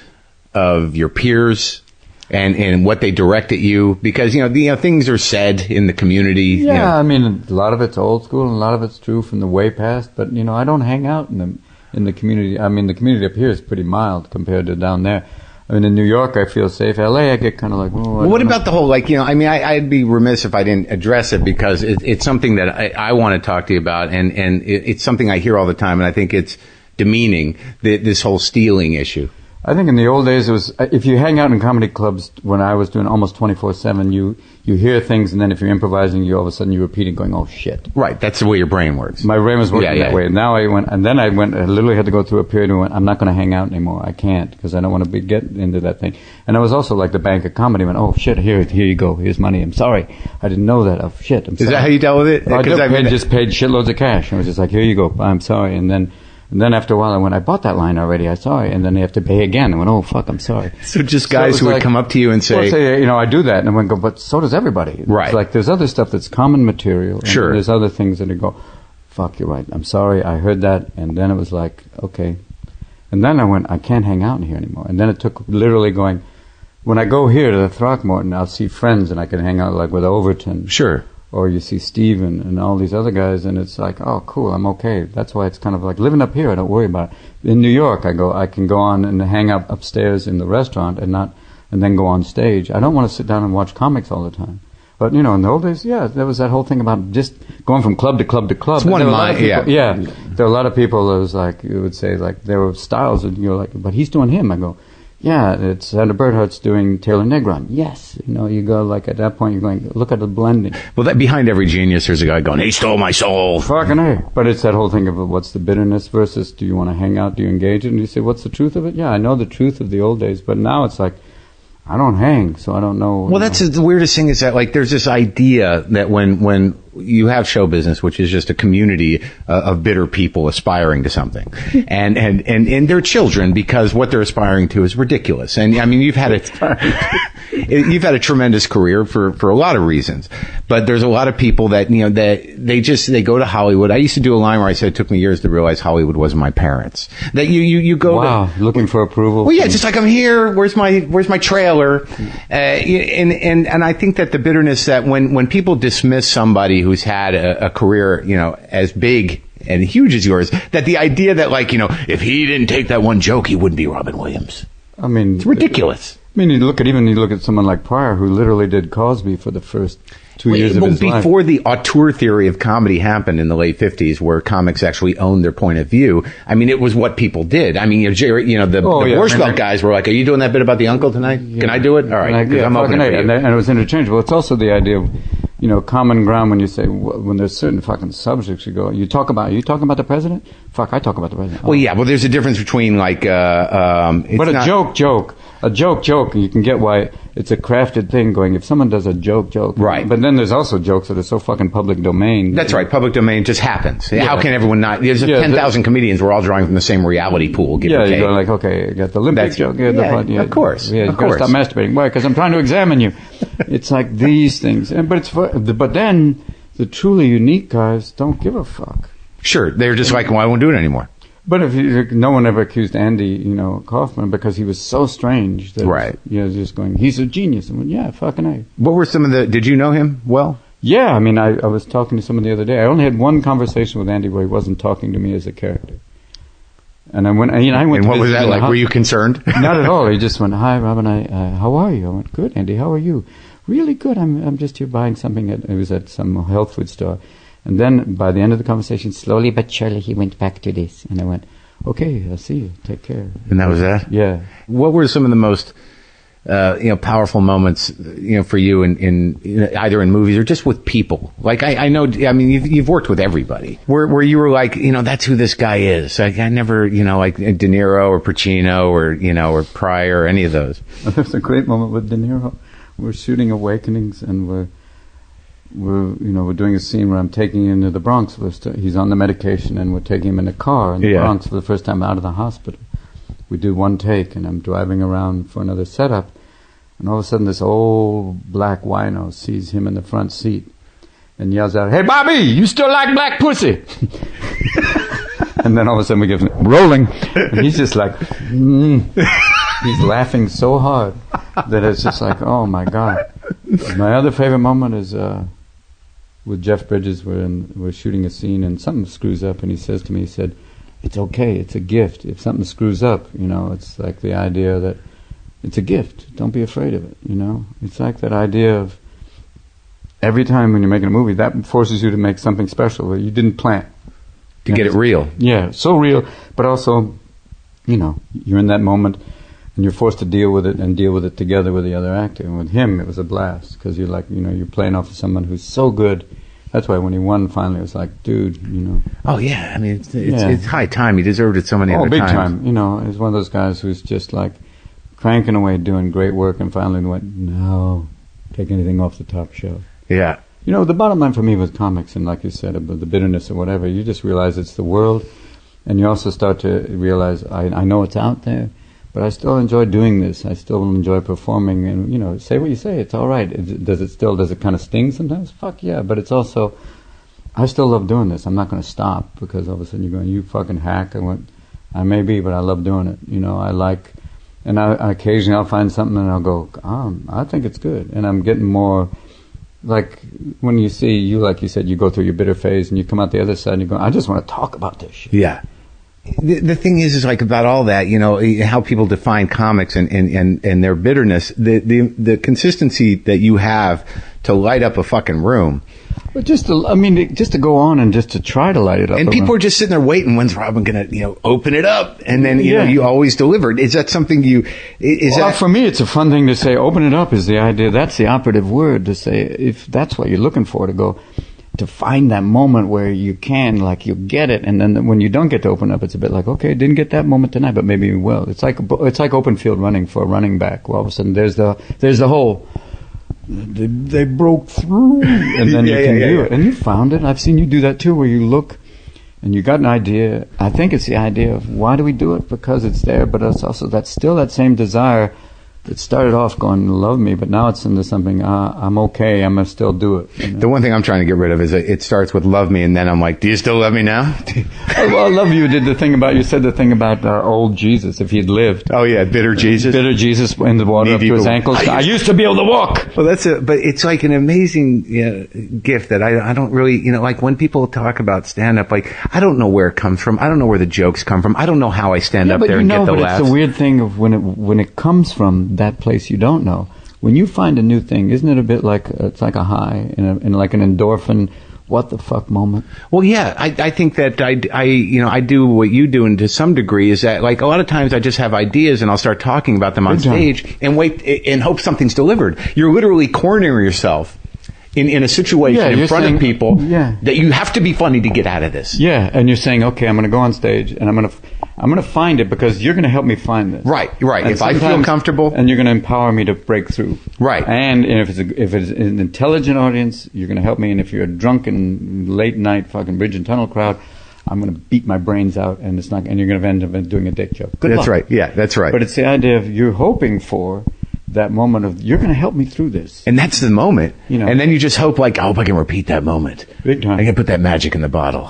of your peers and what they direct at you? Because, things are said in the community. Yeah, I mean, a lot of it's old school and a lot of it's true from the way past. But, I don't hang out in the community. I mean, the community up here is pretty mild compared to down there. I mean, in New York, I feel safe. LA, I get kind of like, oh, what about the whole, I'd be remiss if I didn't address it because it's something that I want to talk to you about. And it's something I hear all the time. And I think it's demeaning, this whole stealing issue. I think in the old days it was, if you hang out in comedy clubs, when I was doing almost 24/7, you hear things, and then if you're improvising, you all of a sudden you repeat it going, oh shit. Right, that's the way your brain works. My brain was working that way. And now I literally had to go through a period where I'm not going to hang out anymore. I can't, because I don't want to get into that thing. And I was also like the bank of comedy, went, oh shit, here you go, here's money, I'm sorry. I didn't know that, oh shit, I'm sorry. Is that how you dealt with it? I just paid shitloads of cash. I was just like, here you go, I'm sorry. And then after a while, I bought that line already, I'm sorry. And then they have to pay again. I went, oh, fuck, I'm sorry. So just guys who would come up to you and say... Well, I do that. And I would go, but so does everybody. Right. It's like, there's other stuff that's common material. And sure. There's other things that go, fuck, you're right. I'm sorry, I heard that. And then it was like, okay. And then I went, I can't hang out in here anymore. And then it took literally going, when I go here to the Throckmorton, I'll see friends and I can hang out like with Overton. Sure. Or you see Steven and all these other guys, and it's like, oh, cool, I'm okay. That's why it's kind of like living up here. I don't worry about it. In New York, I can go on and hang out upstairs in the restaurant and then go on stage. I don't want to sit down and watch comics all the time. But in the old days, there was that whole thing about just going from club to club to club. It's one of mine, yeah. There were a lot of people that was like, you would say like there were styles, and you're like, but he's doing him. I go, yeah, it's Sandra Berthart's doing Taylor Negron. Yes. You go like at that point you're going, look at the blending. Well, that behind every genius there's a guy going, he stole my soul. Fucking A. But it's that whole thing of what's the bitterness versus do you want to hang out, do you engage it? And you say, what's the truth of it? Yeah, I know the truth of the old days, but now it's like, I don't hang, so I don't know. Well, that's the weirdest thing is that like there's this idea that when you have show business, which is just a community of bitter people aspiring to something, and they're children because what they're aspiring to is ridiculous. And I mean, you've had a tremendous career for a lot of reasons, but there's a lot of people that that they go to Hollywood. I used to do a line where I said it took me years to realize Hollywood wasn't my parents. That you go looking for approval. Well, yeah, just like I'm here. Where's my trailer? And I think that the bitterness that when people dismiss somebody who's had a career, as big and huge as yours, that the idea that if he didn't take that one joke, he wouldn't be Robin Williams. I mean, it's ridiculous. I mean, you look at someone like Pryor, who literally did Cosby for the first 2 years of his life. Before the auteur theory of comedy happened in the late 50s, where comics actually owned their point of view, I mean, it was what people did. I mean, the Borscht Belt guys were like, are you doing that bit about the uncle tonight? Yeah. Can I do it? All right. I'm open for you. And it was interchangeable. It's also the idea of, common ground when you say, when there's certain fucking subjects you go, are you talking about the president? Fuck, I talk about the president. Well, yeah, well, there's a difference between but a joke, you can get why it's a crafted thing going, if someone does a joke. Right. But then there's also jokes that are so fucking public domain. That's right, public domain just happens. Yeah. How can everyone not? There's 10,000 comedians, we're all drawing from the same reality pool, give or take. You go like, okay, you got the Olympic joke. Of course. Yeah, you gotta stop masturbating. Why? Because I'm trying to examine you. It's like these things. But then, the truly unique guys don't give a fuck. Sure, they're just like, well, I won't do it anymore. But no one ever accused Andy, Kaufman, because he was so strange that, right. Just going, he's a genius. And went, yeah, fucking A. What were did you know him well? Yeah, I mean, I was talking to someone the other day. I only had one conversation with Andy where he wasn't talking to me as a character. And I went. And what was that like? Were you concerned? Not at all. He just went, "Hi, Robin. How are you?" I went, "Good, Andy. How are you?" "Really good. I'm just here buying something." It was at some health food store. And then by the end of the conversation, slowly but surely, he went back to this, and I went, "Okay, I'll see you. Take care." And that was that. Yeah. What were some of the most powerful moments, for you in either in movies or just with people? Like, I know, I mean, you've worked with everybody. Where you were like, that's who this guy is. Like, I never, like De Niro or Pacino or Pryor or any of those. There's a great moment with De Niro. We're shooting Awakenings, and we're doing a scene where I'm taking him to the Bronx. He's on the medication, and we're taking him in a car in the Bronx for the first time out of the hospital. We do one take, and I'm driving around for another setup, and all of a sudden this old black wino sees him in the front seat and yells out, "Hey, Bobby, you still like black pussy?" And then all of a sudden we give him rolling, and he's just like, he's laughing so hard that it's just like, oh my God. My other favorite moment is with Jeff Bridges. We're shooting a scene and something screws up, and he says to me, "It's okay, it's a gift. If something screws up, it's like the idea that it's a gift. Don't be afraid of it, It's like that idea of every time when you're making a movie, that forces you to make something special that you didn't plan. To get it real. Yeah, so real, but also, you're in that moment. and you're forced to deal with it together with the other actor. And with him, it was a blast because you're like, you're playing off of someone who's so good. That's why when he won finally, it was like, dude, Oh yeah, I mean, it's high time. He deserved it so many other big times. time. He's one of those guys who's just like cranking away, doing great work, and finally went, no, take anything off the top shelf. Yeah. The bottom line for me with comics, and like you said, about the bitterness or whatever, you just realize it's the world, and you also start to realize, I know it's out there, but I still enjoy doing this. I still enjoy performing, and, say what you say, it's all right. Does it kind of sting sometimes? Fuck yeah, but it's also, I still love doing this. I'm not going to stop, because all of a sudden you're going, you fucking hack. I may be, but I love doing it. I like, and I occasionally I'll find something and I'll go, I think it's good. And I'm getting more, like when you see, like you said, you go through your bitter phase and you come out the other side and you go, I just want to talk about this shit. Yeah. The thing is like about all that, how people define comics and their bitterness, the consistency that you have to light up a fucking room. But just to go on and just to try to light it up. And people are just sitting there waiting, when's Robin going to, open it up? And then, you always deliver. Is that something for me, it's a fun thing to say, open it up is the idea. That's the operative word to say, if that's what you're looking for, to find that moment where you can, like, you get it. And then when you don't get to open up, it's a bit like, okay, didn't get that moment tonight, but maybe you will. It's like open field running for a running back. Well, all of a sudden there's the whole, they broke through, and then you can do it. And you found it. I've seen you do that too, where you look and you got an idea. I think it's the idea of why do we do it? Because it's there, but it's also that same desire that started off going, love me, but now it's into something, I'm okay, I'm going to still do it. The one thing I'm trying to get rid of is it starts with love me, and then I'm like, do you still love me now? Well, I love you said the thing about old Jesus, if he'd lived. Oh yeah, bitter Jesus. Bitter Jesus in the water up to his ankles. I used to be able to walk. Well, but it's like an amazing gift that I don't really, like when people talk about stand-up, like, I don't know where it comes from. I don't know where the jokes come from. I don't know how I stand up there and get the laughs. It's the weird thing of when it comes from that place you don't know. When you find a new thing, isn't it a bit like it's like a high in like an endorphin, what the fuck moment? Well, yeah, I think that I do what you do, and to some degree is that, like, a lot of times I just have ideas and I'll start talking about them on stage and wait and hope something's delivered. You're literally cornering yourself in a situation in front of people that you have to be funny to get out of this. Yeah, and you're saying, okay, I'm going to go on stage and I'm going to find it because you're going to help me find this. Right. And if I feel comfortable, and you're going to empower me to break through. Right. And if it's an intelligent audience, you're going to help me. And if you're a drunken late night fucking bridge and tunnel crowd, I'm going to beat my brains out, and you're going to end up doing a dick joke. That's right. Yeah, that's right. But it's the idea of you're hoping for that moment of, you're going to help me through this. And that's the moment. And then you just hope, like, I hope I can repeat that moment. Big time. I can put that magic in the bottle.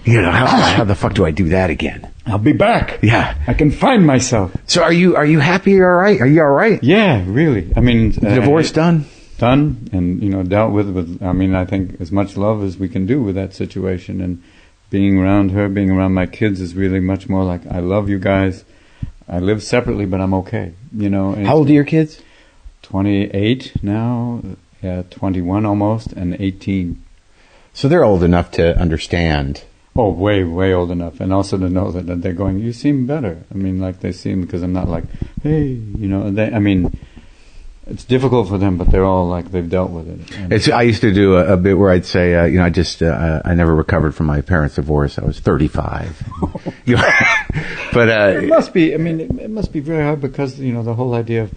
How the fuck do I do that again? I'll be back. Yeah. I can find myself. So are you happy? You're all right? Are you all right? Yeah, really. I mean... divorce done? Done, and, dealt with, I think as much love as we can do with that situation, and being around her, being around my kids is really much more like, I love you guys. I live separately, but I'm okay. How old are your kids? 28 now, 21 almost, and 18. So they're old enough to understand. Oh, way, way old enough. And also to know that they're going, you seem better. I mean, like they seem, because I'm not like, hey, it's difficult for them, but they're all like, they've dealt with it. I used to do a bit where I'd say, I never recovered from my parents' divorce. I was 35. But it must be, it must be very hard because, the whole idea of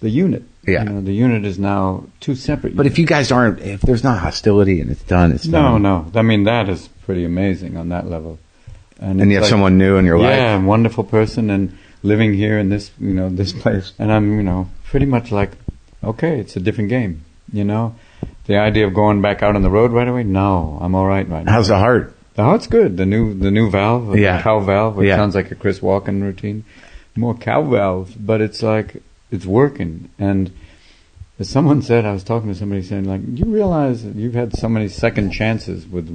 the unit. Yeah. The unit is now two separate units. But if you guys if there's not hostility and it's done, it's done. No. That is pretty amazing on that level. And you have someone new in your life. Yeah, a wonderful person, and living here in this, this place. And I'm, pretty much like, okay, it's a different game, The idea of going back out on the road right away, no, I'm all right now. How's the heart? The heart's good. The new valve, the cow valve, which sounds like a Chris Walken routine. More cow valve, but it's like, it's working. And as someone said, I was talking to somebody saying, like, you realize that you've had so many second chances with,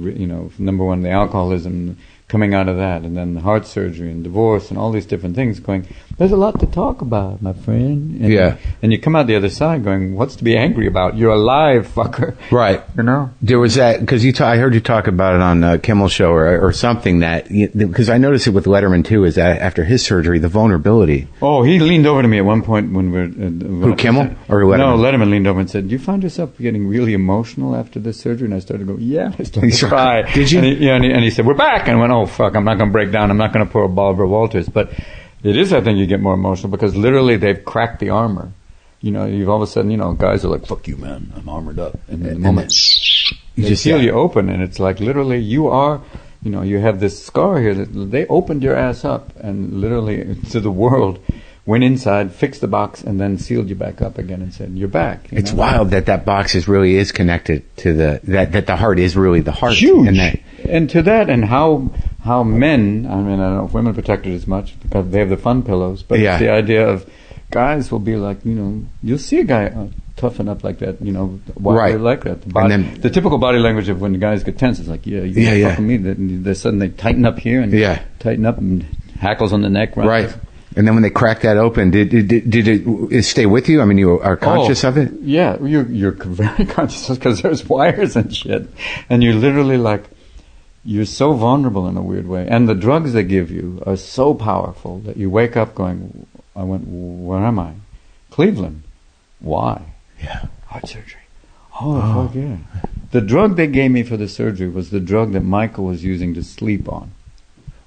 number one, the alcoholism, coming out of that, and then the heart surgery and divorce and all these different things going, There's a lot to talk about, my friend. And Yeah. And you come out the other side going, what's to be angry about? You're alive, fucker. Right. You know? There was that, because I heard you talk about it on Kimmel Show or something, that, because I noticed it with Letterman too, is that after his surgery, the vulnerability. Oh, he leaned over to me at one point when we're... Who, Kimmel or Letterman? No, Letterman leaned over and said, "Do you find yourself getting really emotional after this surgery?" And I started to go, yeah. I started to cry. Did you? And he said, "We're back." And I went, "Oh, fuck, I'm not going to break down. I'm not going to pour a Barbara Walters." But it is, I think, you get more emotional because literally they've cracked the armor. You know, you've all of a sudden, guys are like, "Fuck you, man, I'm armored up." And in the moment, you just feel you open, and it's like literally you are, you have this scar here that they opened your ass up and literally to the world, went inside, fixed the box, and then sealed you back up again and said, "You're back." It's wild that box really is connected to that the heart is really the heart. Huge. And to that, and how men, I don't know if women protect it as much because they have the fun pillows, but it's the idea of guys will be like, you'll see a guy toughen up like that, why they like that. The typical body language of when the guys get tense is like, you fucking me. They suddenly tighten up here and tighten up and hackles on the neck. Right. And then when they cracked that open, did it stay with you? I mean, you are conscious of it? Yeah, you're very conscious because there's wires and shit. And you're literally like, you're so vulnerable in a weird way. And the drugs they give you are so powerful that you wake up going, where am I? Cleveland. Why? Yeah. Heart surgery. Oh, fuck yeah. The drug they gave me for the surgery was the drug that Michael was using to sleep on.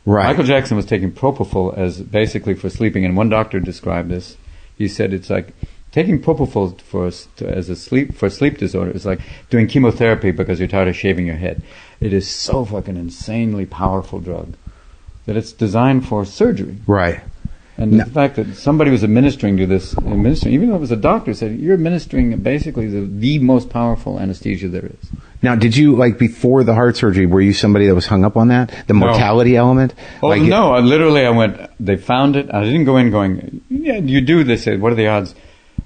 Right. Michael Jackson was taking propofol as basically for sleeping, and one doctor described this. He said it's like taking propofol for sleep disorder is like doing chemotherapy because you're tired of shaving your head. It is so fucking insanely powerful drug that it's designed for surgery. Right. And the fact that somebody was administering, even though it was a doctor, said you're administering basically the most powerful anesthesia there is. Now, did you, before the heart surgery, were you somebody that was hung up on that? The mortality element? Oh, no. I went, they found it. I didn't go in going, yeah, you do. They said, what are the odds?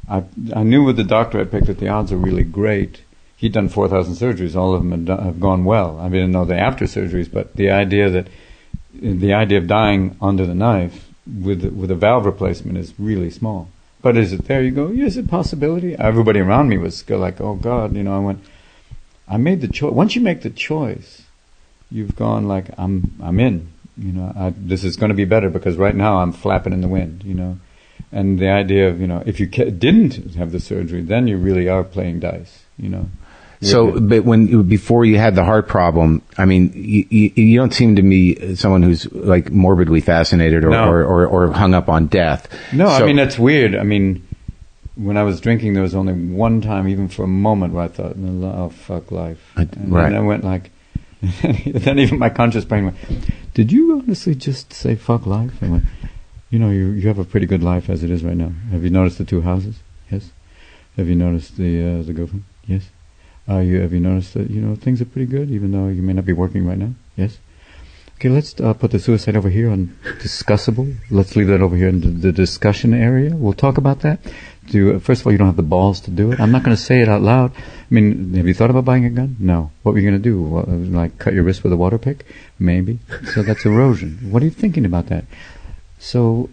I knew with the doctor I picked that the odds are really great. He'd done 4,000 surgeries. All of them have gone well. I didn't know the after surgeries, but the idea of dying under the knife with a valve replacement is really small. But is it there? You go, is it a possibility? Everybody around me was like, oh, God. I made the choice. Once you make the choice, you've gone like, I'm in. This is going to be better because right now I'm flapping in the wind, And the idea of, if you didn't have the surgery, then you really are playing dice, So, but before you had the heart problem, I mean, you don't seem to me someone who's morbidly fascinated or hung up on death. No, I mean, that's weird. I mean, when I was drinking, there was only one time, even for a moment, where I thought, oh, fuck life. And I went like, then even my conscious brain went, did you honestly just say fuck life? I went, you have a pretty good life as it is right now. Have you noticed the 2 houses? Yes. Have you noticed the girlfriend? Yes. Have you noticed that, things are pretty good, even though you may not be working right now? Yes. Okay, let's put the suicide over here on discussable. Let's leave that over here in the discussion area. We'll talk about that. First of all, you don't have the balls to do it. I'm not going to say it out loud. I mean, have you thought about buying a gun? No. What were you going to do? Cut your wrist with a water pick? Maybe. So that's erosion. What are you thinking about that? So,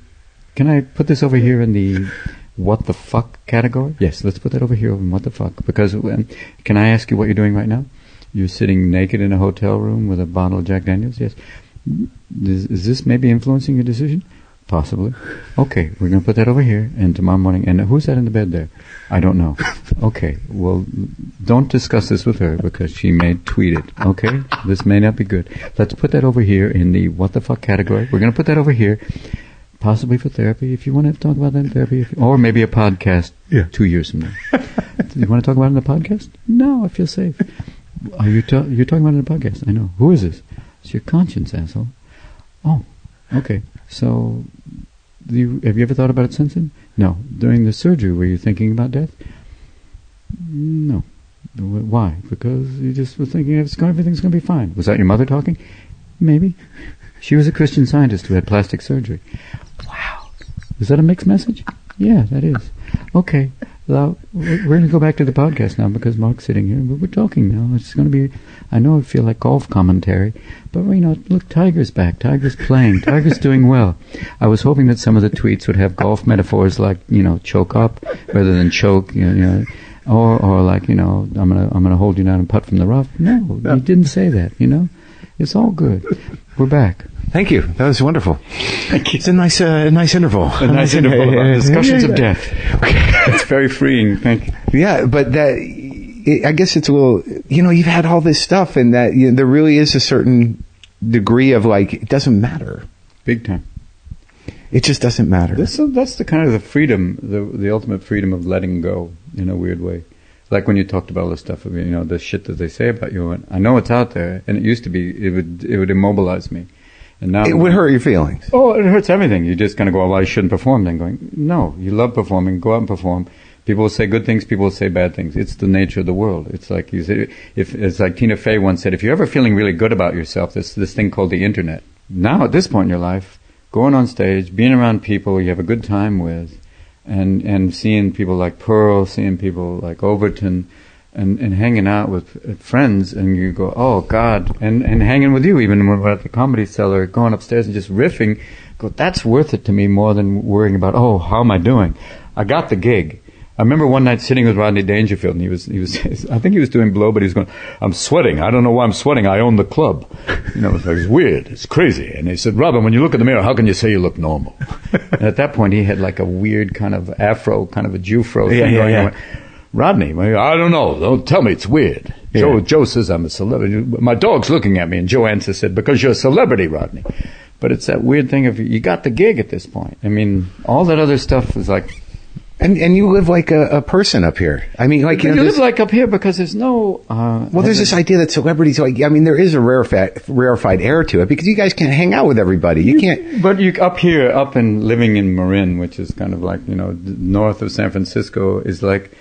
can I put this over here in the what the fuck category? Yes, let's put that over here in what the fuck. Because, can I ask you what you're doing right now? You're sitting naked in a hotel room with a bottle of Jack Daniels? Yes. Is this maybe influencing your decision? Possibly. Okay, we're going to put that over here, and tomorrow morning, and who's that in the bed there? I don't know. Okay, well, don't discuss this with her, because she may tweet it, okay? This may not be good. Let's put that over here in the what the fuck category. We're going to put that over here, possibly for therapy, if you want to talk about that in therapy, or maybe a podcast 2 years from now. You want to talk about it in the podcast? No, I feel safe. You're talking about it in the podcast? I know. Who is this? It's your conscience, asshole. Oh, okay. So, have you ever thought about it since then? No. During the surgery, were you thinking about death? No. Why? Because you just were thinking everything's going to be fine. Was that your mother talking? Maybe. She was a Christian Scientist who had plastic surgery. Wow. Is that a mixed message? Yeah, that is. Okay. We're going to go back to the podcast now because Mark's sitting here, but we're talking now. It's going to be, I know I feel like golf commentary, but, look, Tiger's back. Tiger's playing. Tiger's doing well. I was hoping that some of the tweets would have golf metaphors like, choke up rather than choke, or like, I'm gonna hold you down and putt from the rough. No, he didn't say that, It's all good. We're back. Thank you. That was wonderful. Thank you. It's a nice interval. A nice interval about discussions of death. It's very freeing. Thank you. Yeah, but I guess it's a little, you've had all this stuff and that there really is a certain degree of like, it doesn't matter. Big time. It just doesn't matter. That's the kind of the freedom, the ultimate freedom of letting go in a weird way. Like when you talked about all the stuff, the shit that they say about you. And I know it's out there, and it used to be, it would immobilize me. And now it would hurt your feelings. Oh, it hurts everything. You just kind of go, well, I shouldn't perform. Then going, no, you love performing. Go out and perform. People will say good things. People will say bad things. It's the nature of the world. It's like it's like Tina Fey once said, if you're ever feeling really good about yourself, there's this thing called the internet. Now, at this point in your life, going on stage, being around people you have a good time with, and seeing people like Pearl, seeing people like Overton, and hanging out with friends, and you go, oh God, and hanging with you, even when we're at the Comedy Cellar, going upstairs and just riffing, go, that's worth it to me more than worrying about, oh, how am I doing? I got the gig. I remember one night sitting with Rodney Dangerfield, and he was I think he was doing blow, but he was going, I'm sweating. I don't know why I'm sweating. I own the club. It's weird. It's crazy. And he said, Robin, when you look in the mirror, how can you say you look normal? And at that point, he had like a weird kind of afro, kind of a Jew-fro thing going on. Rodney, I don't know. Don't tell me it's weird. Yeah. Joe says I'm a celebrity. My dog's looking at me, and Joe Answer said, because you're a celebrity, Rodney. But it's that weird thing of you got the gig at this point. I mean, all that other stuff is like... And you live like a person up here. I mean, like... You live like up here because there's no... there's this idea that celebrities, there is a rarefied air to it because you guys can't hang out with everybody. You can't... But you up here, up and living in Marin, which is kind of like, north of San Francisco, is like...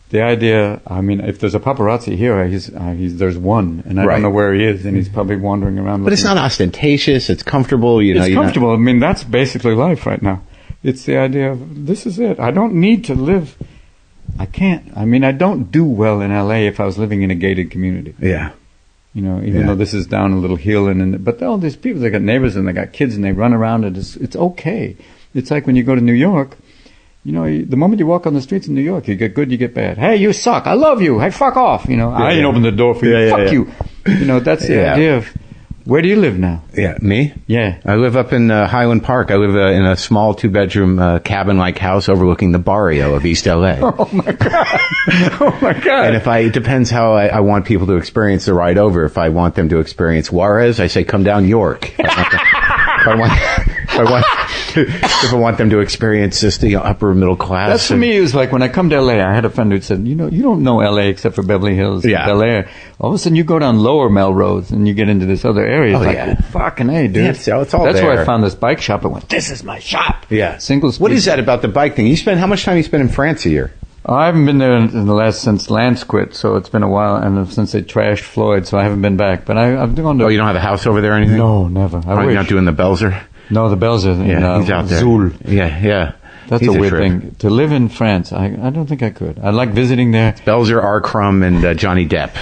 The idea, if there's a paparazzi here, there's one, and I don't know where he is, and he's probably wandering around. But it's not ostentatious, it's comfortable, It's comfortable. That's basically life right now. It's the idea of, this is it. I don't need to live, I can't. I don't do well in L.A. if I was living in a gated community. Yeah. Even though this is down a little hill, but all these people, they got neighbors and they got kids and they run around, and it's okay. It's like when you go to New York, the moment you walk on the streets in New York, you get good, you get bad. Hey, you suck. I love you. Hey, fuck off. I ain't opened the door for you. Fuck you. That's the idea of, where do you live now? Yeah, me? Yeah. I live up in Highland Park. I live in a small 2-bedroom cabin-like house overlooking the barrio of East L.A. Oh, my God. Oh, my God. And it depends how I want people to experience the ride over. If I want them to experience Juarez, I say come down York. If I want them to experience just the upper middle class. That's for me. It was like when I come to L.A., I had a friend who said, you don't know L.A. except for Beverly Hills and Bel Air. All of a sudden, you go down Lower Melrose and you get into this other area. It's fucking A, dude. Yeah, it's all That's there. where I found this bike shop. I went, this is my shop. Yeah. Single speed. What is that about the bike thing? How much time you spend in France a year? I haven't been there since Lance quit, so it's been a while, and since they trashed Floyd, so I haven't been back. But I've gone to... Oh, you don't have a house over there or anything? No, never. You're not doing the Belzer? No, the Belzer. He's out there. Zul. Yeah. That's a weird thing. To live in France, I don't think I could. I like visiting there. Belzer, R. Crumb, and Johnny Depp.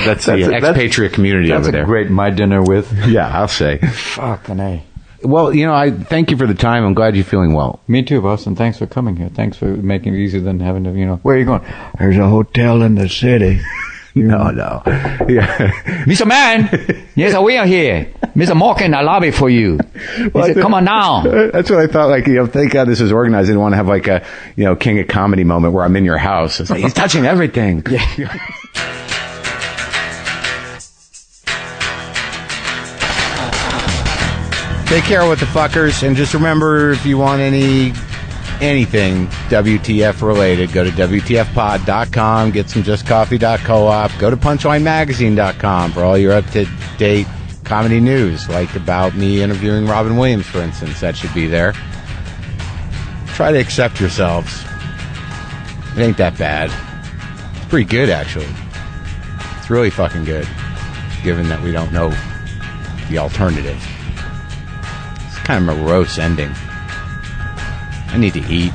That's the expatriate community over there. That's a great my dinner with. Yeah, I'll say. Fucking A. Well, I thank you for the time. I'm glad you're feeling well. Me too, boss, and thanks for coming here. Thanks for making it easier than having to, where are you going? There's a hotel in the city. No. Yeah. Mr. Man, yes, we are here. Mr. Marc in the lobby for you. He said, come on now. That's what I thought, thank God this was organized. I didn't want to have like a, King of Comedy moment where I'm in your house. It's like, he's touching everything. Yeah. Take care with the fuckers, and just remember, if you want anything WTF related, go to WTFpod.com, get some justcoffee.coop, go to punchlinemagazine.com for all your up-to-date comedy news, like about me interviewing Robin Williams, for instance. That should be there. Try to accept yourselves. It ain't that bad. It's pretty good, actually. It's really fucking good, given that we don't know the alternative. Kind of morose ending. I need to eat.